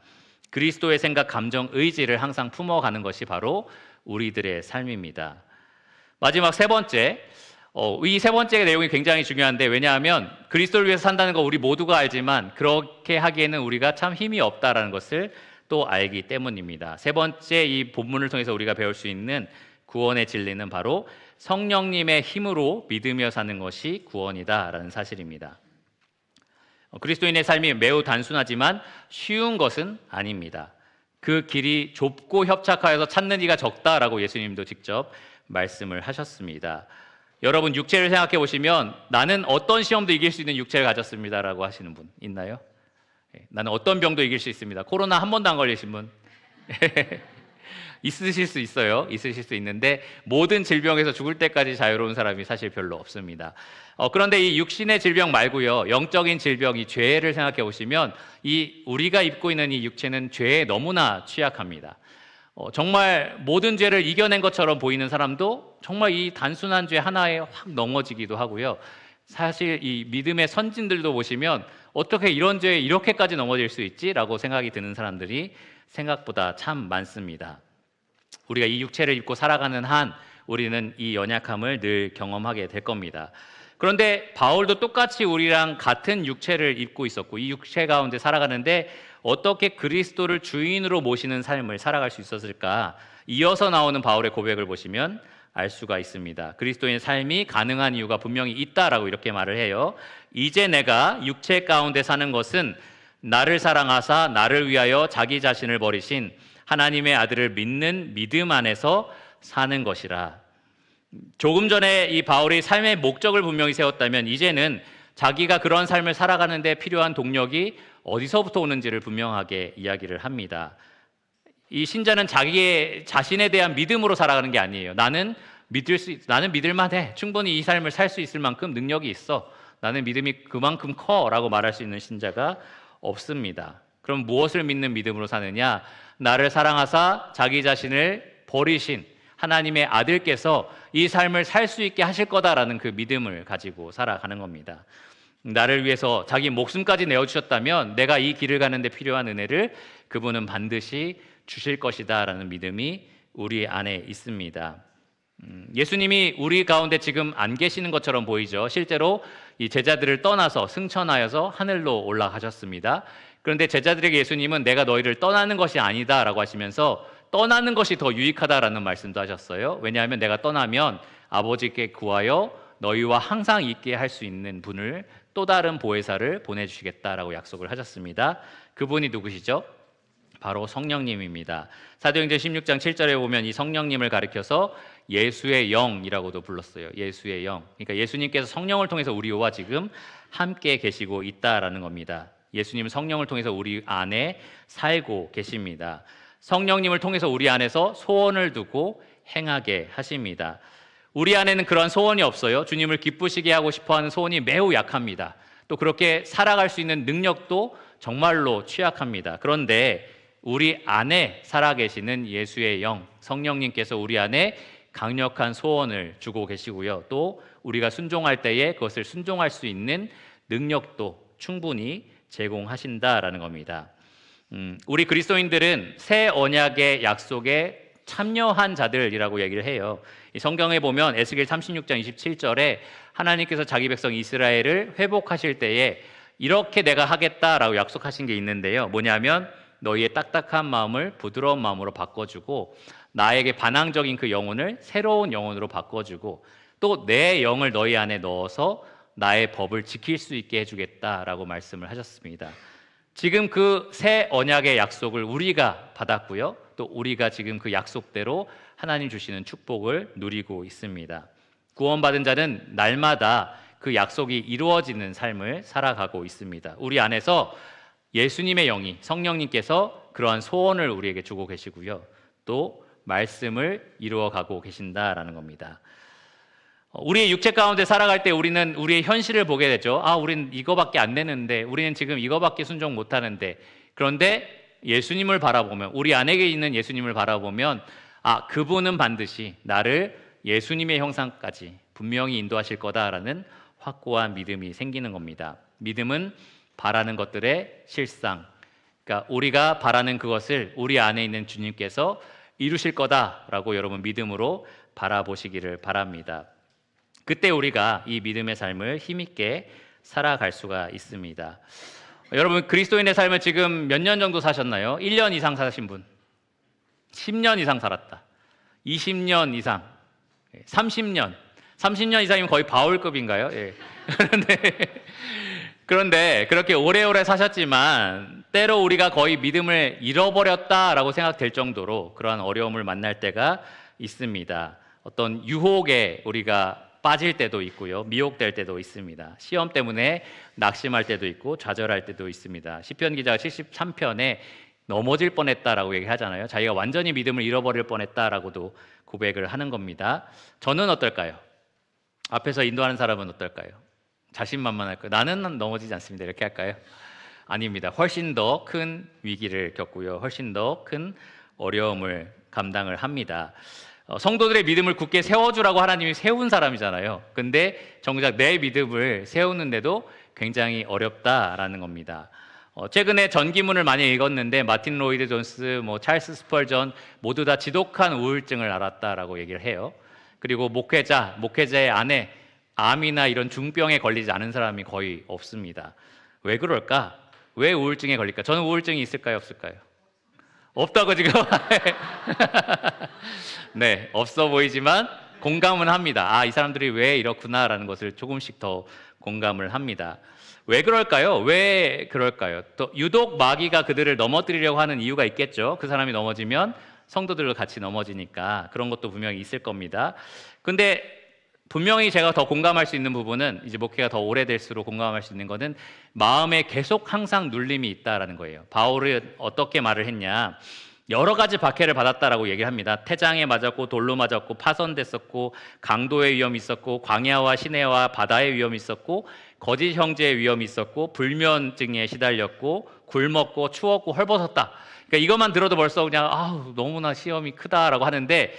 그리스도의 생각, 감정, 의지를 항상 품어가는 것이 바로 우리들의 삶입니다. 마지막 세 번째, 이 세 번째 내용이 굉장히 중요한데, 왜냐하면 그리스도를 위해서 산다는 거 우리 모두가 알지만 그렇게 하기에는 우리가 참 힘이 없다라는 것을 또 알기 때문입니다. 세 번째, 이 본문을 통해서 우리가 배울 수 있는 구원의 진리는 바로 성령님의 힘으로 믿으며 사는 것이 구원이다라는 사실입니다. 그리스도인의 삶이 매우 단순하지만 쉬운 것은 아닙니다. 그 길이 좁고 협착하여서 찾는 이가 적다라고 예수님도 직접 말씀을 하셨습니다. 여러분, 육체를 생각해 보시면 나는 어떤 시험도 이길 수 있는 육체를 가졌습니다라고 하시는 분 있나요? 나는 어떤 병도 이길 수 있습니다. 코로나 한 번도 안 걸리신 분 있으실 수 있어요. 있으실 수 있는데 모든 질병에서 죽을 때까지 자유로운 사람이 사실 별로 없습니다. 그런데 이 육신의 질병 말고요, 영적인 질병, 이 죄를 생각해 보시면 이 우리가 입고 있는 이 육체는 죄에 너무나 취약합니다. 정말 모든 죄를 이겨낸 것처럼 보이는 사람도 정말 이 단순한 죄 하나에 확 넘어지기도 하고요. 사실 이 믿음의 선진들도 보시면 어떻게 이런 죄에 이렇게까지 넘어질 수 있지라고 생각이 드는 사람들이 생각보다 참 많습니다. 우리가 이 육체를 입고 살아가는 한 우리는 이 연약함을 늘 경험하게 될 겁니다. 그런데 바울도 똑같이 우리랑 같은 육체를 입고 있었고 이 육체 가운데 살아가는데 어떻게 그리스도를 주인으로 모시는 삶을 살아갈 수 있었을까? 이어서 나오는 바울의 고백을 보시면 알 수가 있습니다. 그리스도인의 삶이 가능한 이유가 분명히 있다라고 이렇게 말을 해요. 이제 내가 육체 가운데 사는 것은 나를 사랑하사 나를 위하여 자기 자신을 버리신 하나님의 아들을 믿는 믿음 안에서 사는 것이라. 조금 전에 이 바울이 삶의 목적을 분명히 세웠다면 이제는 자기가 그런 삶을 살아가는 데 필요한 동력이 어디서부터 오는지를 분명하게 이야기를 합니다. 이 신자는 자기의 자신에 대한 믿음으로 살아가는 게 아니에요. 나는 믿을 만해. 충분히 이 삶을 살 수 있을 만큼 능력이 있어. 나는 믿음이 그만큼 커라고 말할 수 있는 신자가 없습니다. 그럼 무엇을 믿는 믿음으로 사느냐? 나를 사랑하사 자기 자신을 버리신 하나님의 아들께서 이 삶을 살 수 있게 하실 거다라는 그 믿음을 가지고 살아가는 겁니다. 나를 위해서 자기 목숨까지 내어주셨다면 내가 이 길을 가는 데 필요한 은혜를 그분은 반드시 주실 것이다 라는 믿음이 우리 안에 있습니다. 예수님이 우리 가운데 지금 안 계시는 것처럼 보이죠. 실제로 이 제자들을 떠나서 승천하여서 하늘로 올라가셨습니다. 그런데 제자들에게 예수님은 내가 너희를 떠나는 것이 아니다 라고 하시면서 떠나는 것이 더 유익하다라는 말씀도 하셨어요. 왜냐하면 내가 떠나면 아버지께 구하여 너희와 항상 있게 할 수 있는 분을 또 다른 보혜사를 보내주시겠다라고 약속을 하셨습니다. 그분이 누구시죠? 바로 성령님입니다. 사도행전 16장 7절에 보면 이 성령님을 가리켜서 예수의 영이라고도 불렀어요. 예수의 영. 그러니까 예수님께서 성령을 통해서 우리와 지금 함께 계시고 있다라는 겁니다. 예수님은 성령을 통해서 우리 안에 살고 계십니다. 성령님을 통해서 우리 안에서 소원을 두고 행하게 하십니다. 우리 안에는 그런 소원이 없어요. 주님을 기쁘시게 하고 싶어하는 소원이 매우 약합니다. 또 그렇게 살아갈 수 있는 능력도 정말로 취약합니다. 그런데 우리 안에 살아계시는 예수의 영, 성령님께서 우리 안에 강력한 소원을 주고 계시고요. 또 우리가 순종할 때에 그것을 순종할 수 있는 능력도 충분히 제공하신다라는 겁니다. 우리 그리스도인들은 새 언약의 약속에 참여한 자들이라고 얘기를 해요. 이 성경에 보면 에스겔 36장 27절에 하나님께서 자기 백성 이스라엘을 회복하실 때에 이렇게 내가 하겠다라고 약속하신 게 있는데요. 뭐냐면 너희의 딱딱한 마음을 부드러운 마음으로 바꿔주고 나에게 반항적인 그 영혼을 새로운 영혼으로 바꿔주고 또 내 영을 너희 안에 넣어서 나의 법을 지킬 수 있게 해주겠다라고 말씀을 하셨습니다. 지금 그 새 언약의 약속을 우리가 받았고요. 또 우리가 지금 그 약속대로 하나님 주시는 축복을 누리고 있습니다. 구원받은 자는 날마다 그 약속이 이루어지는 삶을 살아가고 있습니다. 우리 안에서 예수님의 영이 성령님께서 그러한 소원을 우리에게 주고 계시고요. 또 말씀을 이루어가고 계신다라는 겁니다. 우리의 육체 가운데 살아갈 때 우리는 우리의 현실을 보게 되죠. 우리는 이거밖에 안 되는데, 우리는 지금 이거밖에 순종 못하는데. 그런데 예수님을 바라보면, 우리 안에 있는 예수님을 바라보면 그분은 반드시 나를 예수님의 형상까지 분명히 인도하실 거다라는 확고한 믿음이 생기는 겁니다. 믿음은 바라는 것들의 실상, 그러니까 우리가 바라는 그것을 우리 안에 있는 주님께서 이루실 거다라고 여러분 믿음으로 바라보시기를 바랍니다. 그때 우리가 이 믿음의 삶을 힘있게 살아갈 수가 있습니다. 여러분 그리스도인의 삶을 지금 몇 년 정도 사셨나요? 1년 이상 사신 분, 10년 이상 살았다, 20년 이상, 30년 이상이면 거의 바울급인가요? 예. 그런데 그렇게 오래오래 사셨지만 때로 우리가 거의 믿음을 잃어버렸다라고 생각될 정도로 그러한 어려움을 만날 때가 있습니다. 어떤 유혹에 우리가 빠질 때도 있고요, 미혹될 때도 있습니다. 시험 때문에 낙심할 때도 있고 좌절할 때도 있습니다. 시편 기자가 73편에 넘어질 뻔했다라고 얘기하잖아요. 자기가 완전히 믿음을 잃어버릴 뻔했다라고도 고백을 하는 겁니다. 저는 어떨까요? 앞에서 인도하는 사람은 어떨까요? 자신만만할까요? 나는 넘어지지 않습니다. 이렇게 할까요? 아닙니다. 훨씬 더 큰 위기를 겪고요, 훨씬 더 큰 어려움을 감당을 합니다. 성도들의 믿음을 굳게 세워주라고 하나님이 세운 사람이잖아요. 근데 정작 내 믿음을 세우는데도 굉장히 어렵다라는 겁니다. 최근에 전기문을 많이 읽었는데 마틴 로이드 존스, 찰스 스펄전 모두 다 지독한 우울증을 앓았다라고 얘기를 해요. 그리고 목회자의 아내 암이나 이런 중병에 걸리지 않은 사람이 거의 없습니다. 왜 그럴까? 왜 우울증에 걸릴까? 저는 우울증이 있을까요, 없을까요? 없다고 지금 네, 없어 보이지만 공감은 합니다. 이 사람들이 왜 이렇구나라는 것을 조금씩 더 공감을 합니다. 왜 그럴까요? 왜 그럴까요? 또 유독 마귀가 그들을 넘어뜨리려고 하는 이유가 있겠죠. 그 사람이 넘어지면 성도들도 같이 넘어지니까 그런 것도 분명히 있을 겁니다. 근데 분명히 제가 더 공감할 수 있는 부분은, 이제 목회가 더 오래될수록 공감할 수 있는 것은 마음에 계속 항상 눌림이 있다라는 거예요. 바울은 어떻게 말을 했냐? 여러 가지 박해를 받았다라고 얘기를 합니다. 태장에 맞았고, 돌로 맞았고, 파손됐었고, 강도의 위험이 있었고, 광야와 시내와 바다의 위험이 있었고, 거짓 형제의 위험이 있었고, 불면증에 시달렸고, 굶었고, 추웠고, 헐벗었다. 그러니까 이것만 들어도 벌써 그냥 너무나 시험이 크다라고 하는데,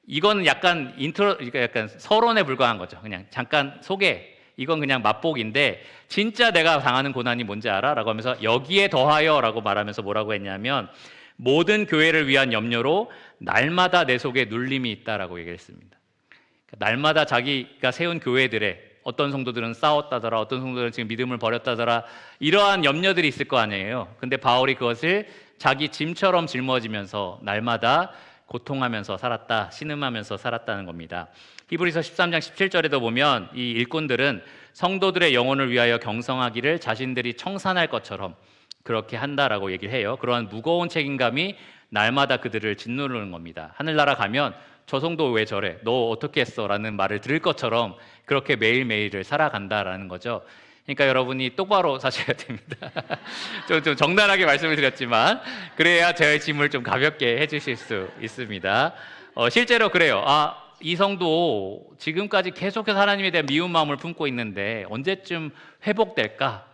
이거는 약간 그러니까 약간 서론에 불과한 거죠. 그냥 잠깐 소개. 이건 그냥 맛보기인데, 진짜 내가 당하는 고난이 뭔지 알아? 라고 하면서 여기에 더하여 라고 말하면서 뭐라고 했냐면, 모든 교회를 위한 염려로 날마다 내 속에 눌림이 있다라고 얘기를 했습니다. 그러니까 날마다 자기가 세운 교회들에 어떤 성도들은 싸웠다더라, 어떤 성도들은 지금 믿음을 버렸다더라, 이러한 염려들이 있을 거 아니에요. 근데 바울이 그것을 자기 짐처럼 짊어지면서 날마다 고통하면서 살았다, 신음하면서 살았다는 겁니다. 히브리서 13장 17절에도 보면 이 일꾼들은 성도들의 영혼을 위하여 경성하기를 자신들이 청산할 것처럼 그렇게 한다라고 얘기를 해요. 그러한 무거운 책임감이 날마다 그들을 짓누르는 겁니다. 하늘나라 가면 저 성도 왜 저래? 너 어떻게 했어? 라는 말을 들을 것처럼 그렇게 매일매일을 살아간다라는 거죠. 그러니까 여러분이 똑바로 사셔야 됩니다. 좀 정당하게 말씀을 드렸지만 그래야 제 짐을 좀 가볍게 해주실 수 있습니다. 실제로 그래요. 이 성도 지금까지 계속해서 하나님에 대한 미운 마음을 품고 있는데 언제쯤 회복될까?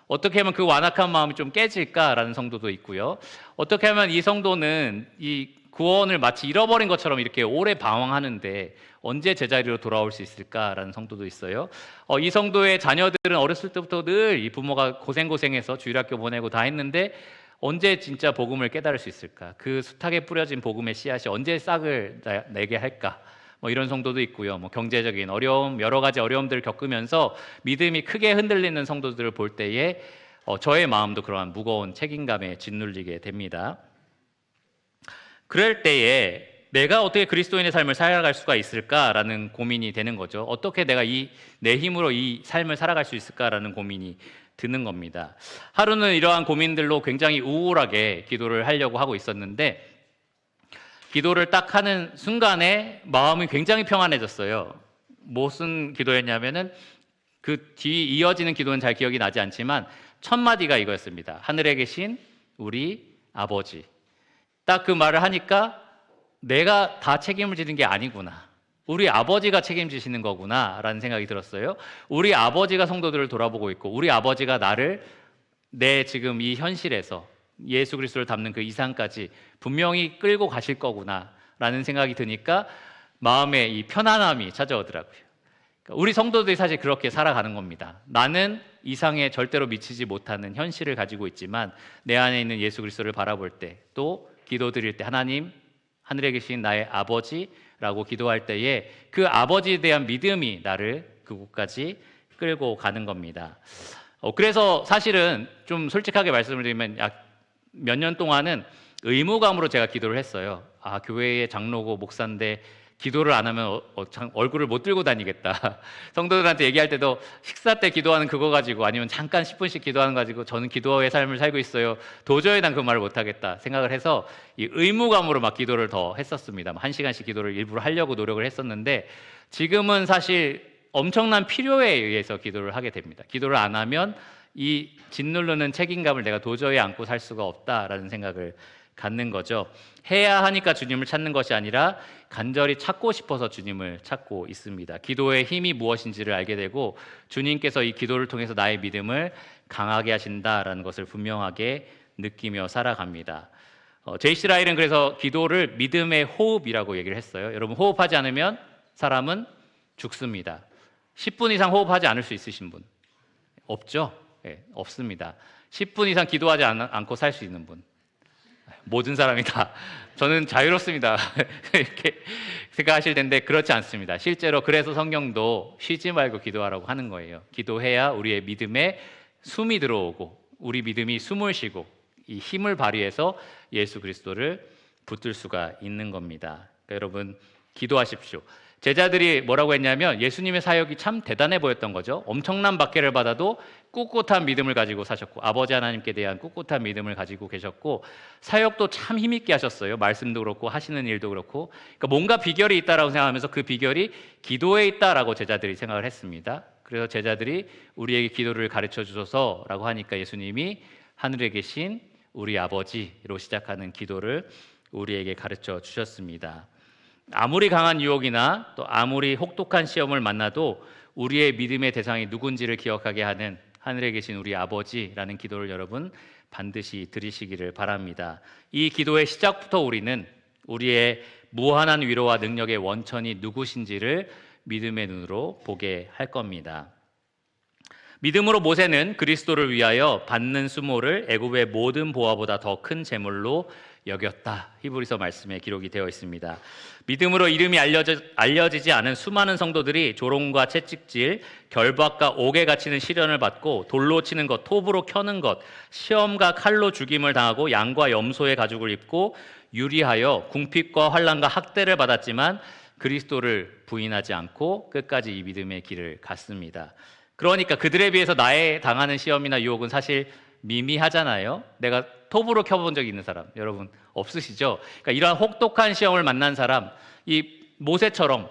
어떻게 하면 그 완악한 마음이 좀 깨질까라는 성도도 있고요. 어떻게 하면 이 성도는 이 구원을 마치 잃어버린 것처럼 이렇게 오래 방황하는데 언제 제자리로 돌아올 수 있을까라는 성도도 있어요. 이 성도의 자녀들은 어렸을 때부터 늘 이 부모가 고생해서 주일학교 보내고 다 했는데 언제 진짜 복음을 깨달을 수 있을까? 그 숱하게 뿌려진 복음의 씨앗이 언제 싹을 내게 할까? 이런 성도도 있고요. 경제적인 어려움, 여러 가지 어려움들을 겪으면서 믿음이 크게 흔들리는 성도들을 볼 때에 저의 마음도 그러한 무거운 책임감에 짓눌리게 됩니다. 그럴 때에 내가 어떻게 그리스도인의 삶을 살아갈 수가 있을까라는 고민이 되는 거죠. 어떻게 내가 내 힘으로 이 삶을 살아갈 수 있을까라는 고민이 드는 겁니다. 하루는 이러한 고민들로 굉장히 우울하게 기도를 하려고 하고 있었는데 기도를 딱 하는 순간에 마음이 굉장히 평안해졌어요. 무슨 기도였냐면은 그 뒤 이어지는 기도는 잘 기억이 나지 않지만 첫 마디가 이거였습니다. 하늘에 계신 우리 아버지. 딱 그 말을 하니까 내가 다 책임을 지는 게 아니구나. 우리 아버지가 책임지시는 거구나 라는 생각이 들었어요. 우리 아버지가 성도들을 돌아보고 있고 우리 아버지가 나를 내 지금 이 현실에서 예수 그리스도를 닮는 그 이상까지 분명히 끌고 가실 거구나 라는 생각이 드니까 마음에 이 편안함이 찾아오더라고요. 그러니까 우리 성도들이 사실 그렇게 살아가는 겁니다. 나는 이상에 절대로 미치지 못하는 현실을 가지고 있지만 내 안에 있는 예수 그리스도를 바라볼 때, 또 기도 드릴 때 하나님, 하늘에 계신 나의 아버지라고 기도할 때에 그 아버지에 대한 믿음이 나를 그곳까지 끌고 가는 겁니다. 그래서 사실은 좀 솔직하게 말씀을 드리면 몇 년 동안은 의무감으로 제가 기도를 했어요. 교회의 장로고 목사인데 기도를 안 하면 얼굴을 못 들고 다니겠다. 성도들한테 얘기할 때도 식사 때 기도하는 그거 가지고 아니면 잠깐 10분씩 기도하는 거 가지고 저는 기도의 삶을 살고 있어요. 도저히 난 그 말을 못 하겠다 생각을 해서 이 의무감으로 막 기도를 더 했었습니다. 1시간씩 기도를 일부러 하려고 노력을 했었는데 지금은 사실 엄청난 필요에 의해서 기도를 하게 됩니다. 기도를 안 하면 이 짓누르는 책임감을 내가 도저히 안고 살 수가 없다라는 생각을 갖는 거죠. 해야 하니까 주님을 찾는 것이 아니라 간절히 찾고 싶어서 주님을 찾고 있습니다. 기도의 힘이 무엇인지를 알게 되고 주님께서 이 기도를 통해서 나의 믿음을 강하게 하신다라는 것을 분명하게 느끼며 살아갑니다. 제이시 라일은 그래서 기도를 믿음의 호흡이라고 얘기를 했어요. 여러분, 호흡하지 않으면 사람은 죽습니다. 10분 이상 호흡하지 않을 수 있으신 분 없죠? 네, 없습니다. 10분 이상 기도하지 않고 살 수 있는 분, 모든 사람이 다 저는 자유롭습니다 이렇게 생각하실 텐데 그렇지 않습니다. 실제로 그래서 성경도 쉬지 말고 기도하라고 하는 거예요. 기도해야 우리의 믿음에 숨이 들어오고 우리 믿음이 숨을 쉬고 이 힘을 발휘해서 예수 그리스도를 붙들 수가 있는 겁니다. 그러니까 여러분, 기도하십시오. 제자들이 뭐라고 했냐면 예수님의 사역이 참 대단해 보였던 거죠. 엄청난 박해를 받아도 꿋꿋한 믿음을 가지고 사셨고 아버지 하나님께 대한 꿋꿋한 믿음을 가지고 계셨고 사역도 참 힘있게 하셨어요. 말씀도 그렇고 하시는 일도 그렇고 그러니까 뭔가 비결이 있다라고 생각하면서 그 비결이 기도에 있다라고 제자들이 생각을 했습니다. 그래서 제자들이 우리에게 기도를 가르쳐 주소서라고 하니까 예수님이 하늘에 계신 우리 아버지로 시작하는 기도를 우리에게 가르쳐 주셨습니다. 아무리 강한 유혹이나 또 아무리 혹독한 시험을 만나도 우리의 믿음의 대상이 누군지를 기억하게 하는 하늘에 계신 우리 아버지라는 기도를 여러분 반드시 드리시기를 바랍니다. 이 기도의 시작부터 우리는 우리의 무한한 위로와 능력의 원천이 누구신지를 믿음의 눈으로 보게 할 겁니다. 믿음으로 모세는 그리스도를 위하여 받는 수모를 애굽의 모든 보화보다 더 큰 재물로 여겼다. 히브리서 말씀에 기록이 되어 있습니다. 믿음으로 이름이 알려지지 않은 수많은 성도들이 조롱과 채찍질, 결박과 옥에 갇히는 시련을 받고 돌로 치는 것, 톱으로 켜는 것, 시험과 칼로 죽임을 당하고 양과 염소의 가죽을 입고 유리하여 궁핍과 환난과 학대를 받았지만 그리스도를 부인하지 않고 끝까지 이 믿음의 길을 갔습니다. 그러니까 그들에 비해서 나의 당하는 시험이나 유혹은 사실 미미하잖아요. 내가 톱으로 켜본 적이 있는 사람 여러분 없으시죠? 그러니까 이러한 혹독한 시험을 만난 사람, 이 모세처럼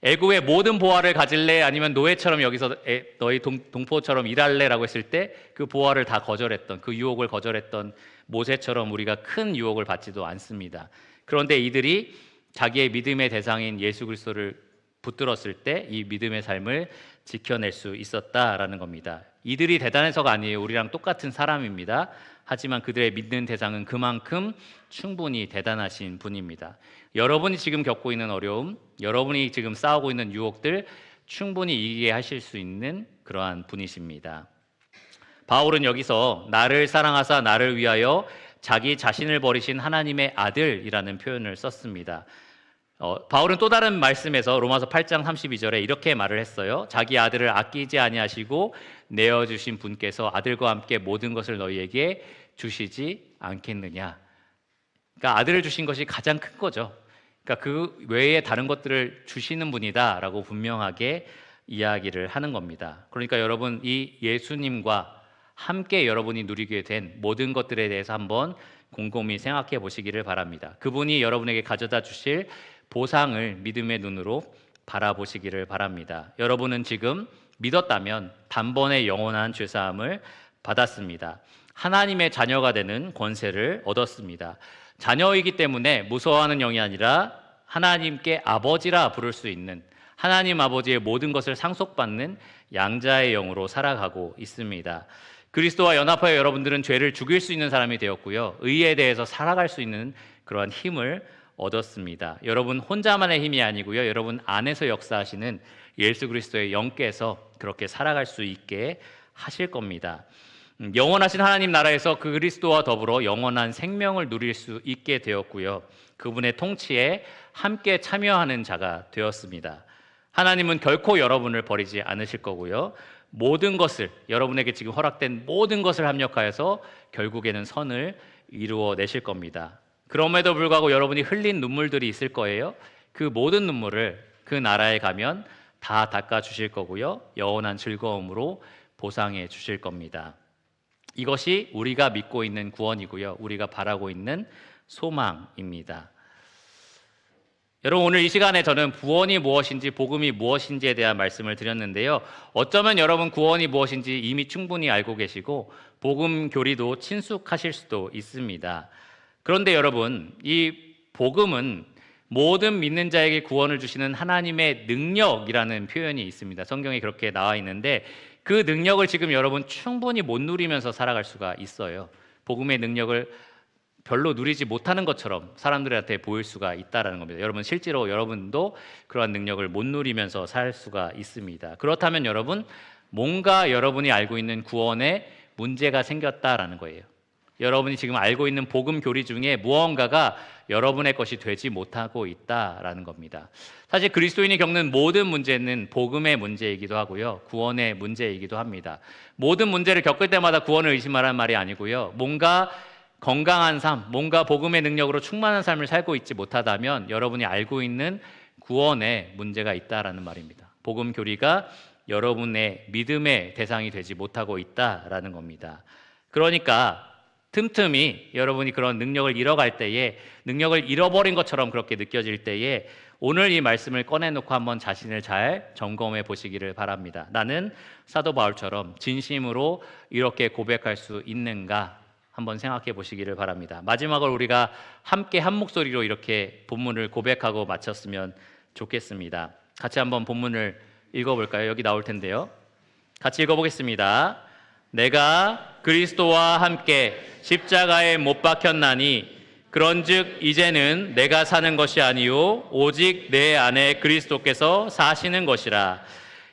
애굽의 모든 보화를 가질래 아니면 노예처럼 여기서 너희 동포처럼 일할래라고 했을 때 그 보화를 다 거절했던, 그 유혹을 거절했던 모세처럼 우리가 큰 유혹을 받지도 않습니다. 그런데 이들이 자기의 믿음의 대상인 예수 그리스도를 붙들었을 때 이 믿음의 삶을 지켜낼 수 있었다라는 겁니다. 이들이 대단해서가 아니에요. 우리랑 똑같은 사람입니다. 하지만 그들의 믿는 대상은 그만큼 충분히 대단하신 분입니다. 여러분이 지금 겪고 있는 어려움, 여러분이 지금 싸우고 있는 유혹들 충분히 이기게 하실 수 있는 그러한 분이십니다. 바울은 여기서 나를 사랑하사 나를 위하여 자기 자신을 버리신 하나님의 아들이라는 표현을 썼습니다. 바울은 또 다른 말씀에서 로마서 8장 32절에 이렇게 말을 했어요. 자기 아들을 아끼지 아니하시고 내어주신 분께서 아들과 함께 모든 것을 너희에게 주시지 않겠느냐. 그러니까 아들을 주신 것이 가장 큰 거죠. 그러니까 그 외에 다른 것들을 주시는 분이다라고 분명하게 이야기를 하는 겁니다. 그러니까 여러분 이 예수님과 함께 여러분이 누리게 된 모든 것들에 대해서 한번 곰곰이 생각해 보시기를 바랍니다. 그분이 여러분에게 가져다 주실 보상을 믿음의 눈으로 바라보시기를 바랍니다. 여러분은 지금 믿었다면 단번에 영원한 죄사함을 받았습니다. 하나님의 자녀가 되는 권세를 얻었습니다. 자녀이기 때문에 무서워하는 영이 아니라 하나님께 아버지라 부를 수 있는 하나님 아버지의 모든 것을 상속받는 양자의 영으로 살아가고 있습니다. 그리스도와 연합하여 여러분들은 죄를 죽일 수 있는 사람이 되었고요. 의에 대해서 살아갈 수 있는 그러한 힘을 얻었습니다. 여러분 혼자만의 힘이 아니고요. 여러분 안에서 역사하시는 예수 그리스도의 영께서 그렇게 살아갈 수 있게 하실 겁니다. 영원하신 하나님 나라에서 그 그리스도와 더불어 영원한 생명을 누릴 수 있게 되었고요. 그분의 통치에 함께 참여하는 자가 되었습니다. 하나님은 결코 여러분을 버리지 않으실 거고요. 모든 것을 여러분에게 지금 허락된 모든 것을 합력하여서 결국에는 선을 이루어내실 겁니다. 그럼에도 불구하고 여러분이 흘린 눈물들이 있을 거예요. 그 모든 눈물을 그 나라에 가면 다 닦아주실 거고요. 영원한 즐거움으로 보상해 주실 겁니다. 이것이 우리가 믿고 있는 구원이고요. 우리가 바라고 있는 소망입니다. 여러분 오늘 이 시간에 저는 구원이 무엇인지 복음이 무엇인지에 대한 말씀을 드렸는데요. 어쩌면 여러분 구원이 무엇인지 이미 충분히 알고 계시고 복음 교리도 친숙하실 수도 있습니다. 그런데 여러분 이 복음은 모든 믿는 자에게 구원을 주시는 하나님의 능력이라는 표현이 있습니다. 성경에 그렇게 나와 있는데 그 능력을 지금 여러분 충분히 못 누리면서 살아갈 수가 있어요. 복음의 능력을 별로 누리지 못하는 것처럼 사람들한테 보일 수가 있다는 겁니다. 여러분 실제로 여러분도 그러한 능력을 못 누리면서 살 수가 있습니다. 그렇다면 여러분 뭔가 여러분이 알고 있는 구원에 문제가 생겼다라는 거예요. 여러분이 지금 알고 있는 복음 교리 중에 무언가가 여러분의 것이 되지 못하고 있다라는 겁니다. 사실 그리스도인이 겪는 모든 문제는 복음의 문제이기도 하고요. 구원의 문제이기도 합니다. 모든 문제를 겪을 때마다 구원을 의심하라는 말이 아니고요. 뭔가 건강한 삶, 뭔가 복음의 능력으로 충만한 삶을 살고 있지 못하다면 여러분이 알고 있는 구원에 문제가 있다라는 말입니다. 복음 교리가 여러분의 믿음의 대상이 되지 못하고 있다라는 겁니다. 그러니까 틈틈이 여러분이 그런 능력을 잃어갈 때에, 능력을 잃어버린 것처럼 그렇게 느껴질 때에 오늘 이 말씀을 꺼내놓고 한번 자신을 잘 점검해 보시기를 바랍니다. 나는 사도 바울처럼 진심으로 이렇게 고백할 수 있는가 한번 생각해 보시기를 바랍니다. 마지막으로 우리가 함께 한 목소리로 이렇게 본문을 고백하고 마쳤으면 좋겠습니다. 같이 한번 본문을 읽어볼까요? 여기 나올 텐데요. 같이 읽어보겠습니다. 내가 그리스도와 함께 십자가에 못 박혔나니 그런즉 이제는 내가 사는 것이 아니요 오직 내 안에 그리스도께서 사시는 것이라.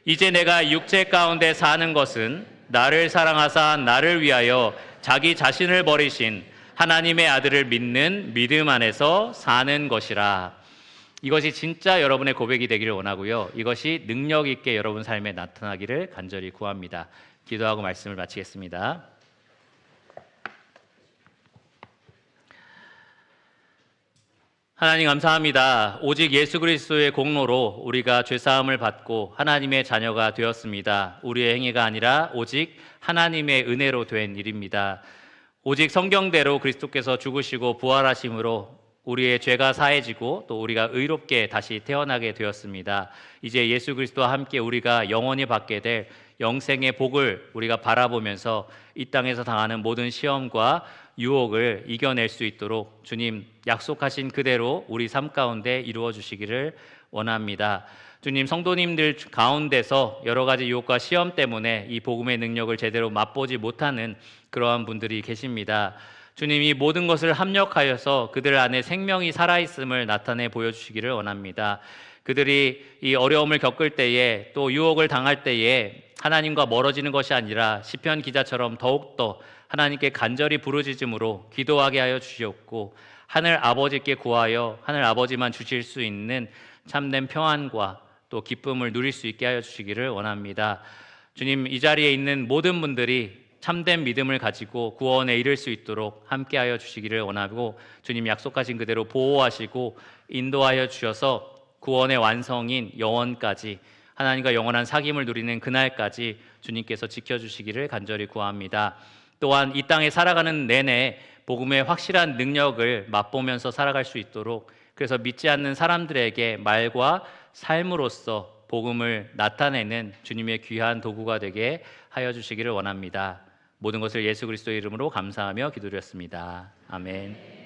이제 내가 육체 가운데 사는 것은 나를 사랑하사 나를 위하여 자기 자신을 버리신 하나님의 아들을 믿는 믿음 안에서 사는 것이라. 이것이 진짜 여러분의 고백이 되기를 원하고요. 이것이 능력 있게 여러분 삶에 나타나기를 간절히 구합니다. 기도하고 말씀을 마치겠습니다. 하나님 감사합니다. 오직 예수 그리스도의 공로로 우리가 죄사함을 받고 하나님의 자녀가 되었습니다. 우리의 행위가 아니라 오직 하나님의 은혜로 된 일입니다. 오직 성경대로 그리스도께서 죽으시고 부활하심으로 우리의 죄가 사해지고 또 우리가 의롭게 다시 태어나게 되었습니다. 이제 예수 그리스도와 함께 우리가 영원히 받게 될 영생의 복을 우리가 바라보면서 이 땅에서 당하는 모든 시험과 유혹을 이겨낼 수 있도록 주님 약속하신 그대로 우리 삶 가운데 이루어 주시기를 원합니다. 주님, 성도님들 가운데서 여러 가지 유혹과 시험 때문에 이 복음의 능력을 제대로 맛보지 못하는 그러한 분들이 계십니다. 주님, 이 모든 것을 합력하여서 그들 안에 생명이 살아있음을 나타내 보여주시기를 원합니다. 그들이 이 어려움을 겪을 때에 또 유혹을 당할 때에 하나님과 멀어지는 것이 아니라 시편 기자처럼 더욱더 하나님께 간절히 부르짖음으로 기도하게 하여 주시옵고 하늘 아버지께 구하여 하늘 아버지만 주실 수 있는 참된 평안과 또 기쁨을 누릴 수 있게 하여 주시기를 원합니다. 주님, 이 자리에 있는 모든 분들이 참된 믿음을 가지고 구원에 이를 수 있도록 함께하여 주시기를 원하고 주님 약속하신 그대로 보호하시고 인도하여 주셔서 구원의 완성인 영원까지 하나님과 영원한 사귐을 누리는 그날까지 주님께서 지켜주시기를 간절히 구합니다. 또한 이 땅에 살아가는 내내 복음의 확실한 능력을 맛보면서 살아갈 수 있도록 그래서 믿지 않는 사람들에게 말과 삶으로써 복음을 나타내는 주님의 귀한 도구가 되게 하여 주시기를 원합니다. 모든 것을 예수 그리스도의 이름으로 감사하며 기도드렸습니다. 아멘.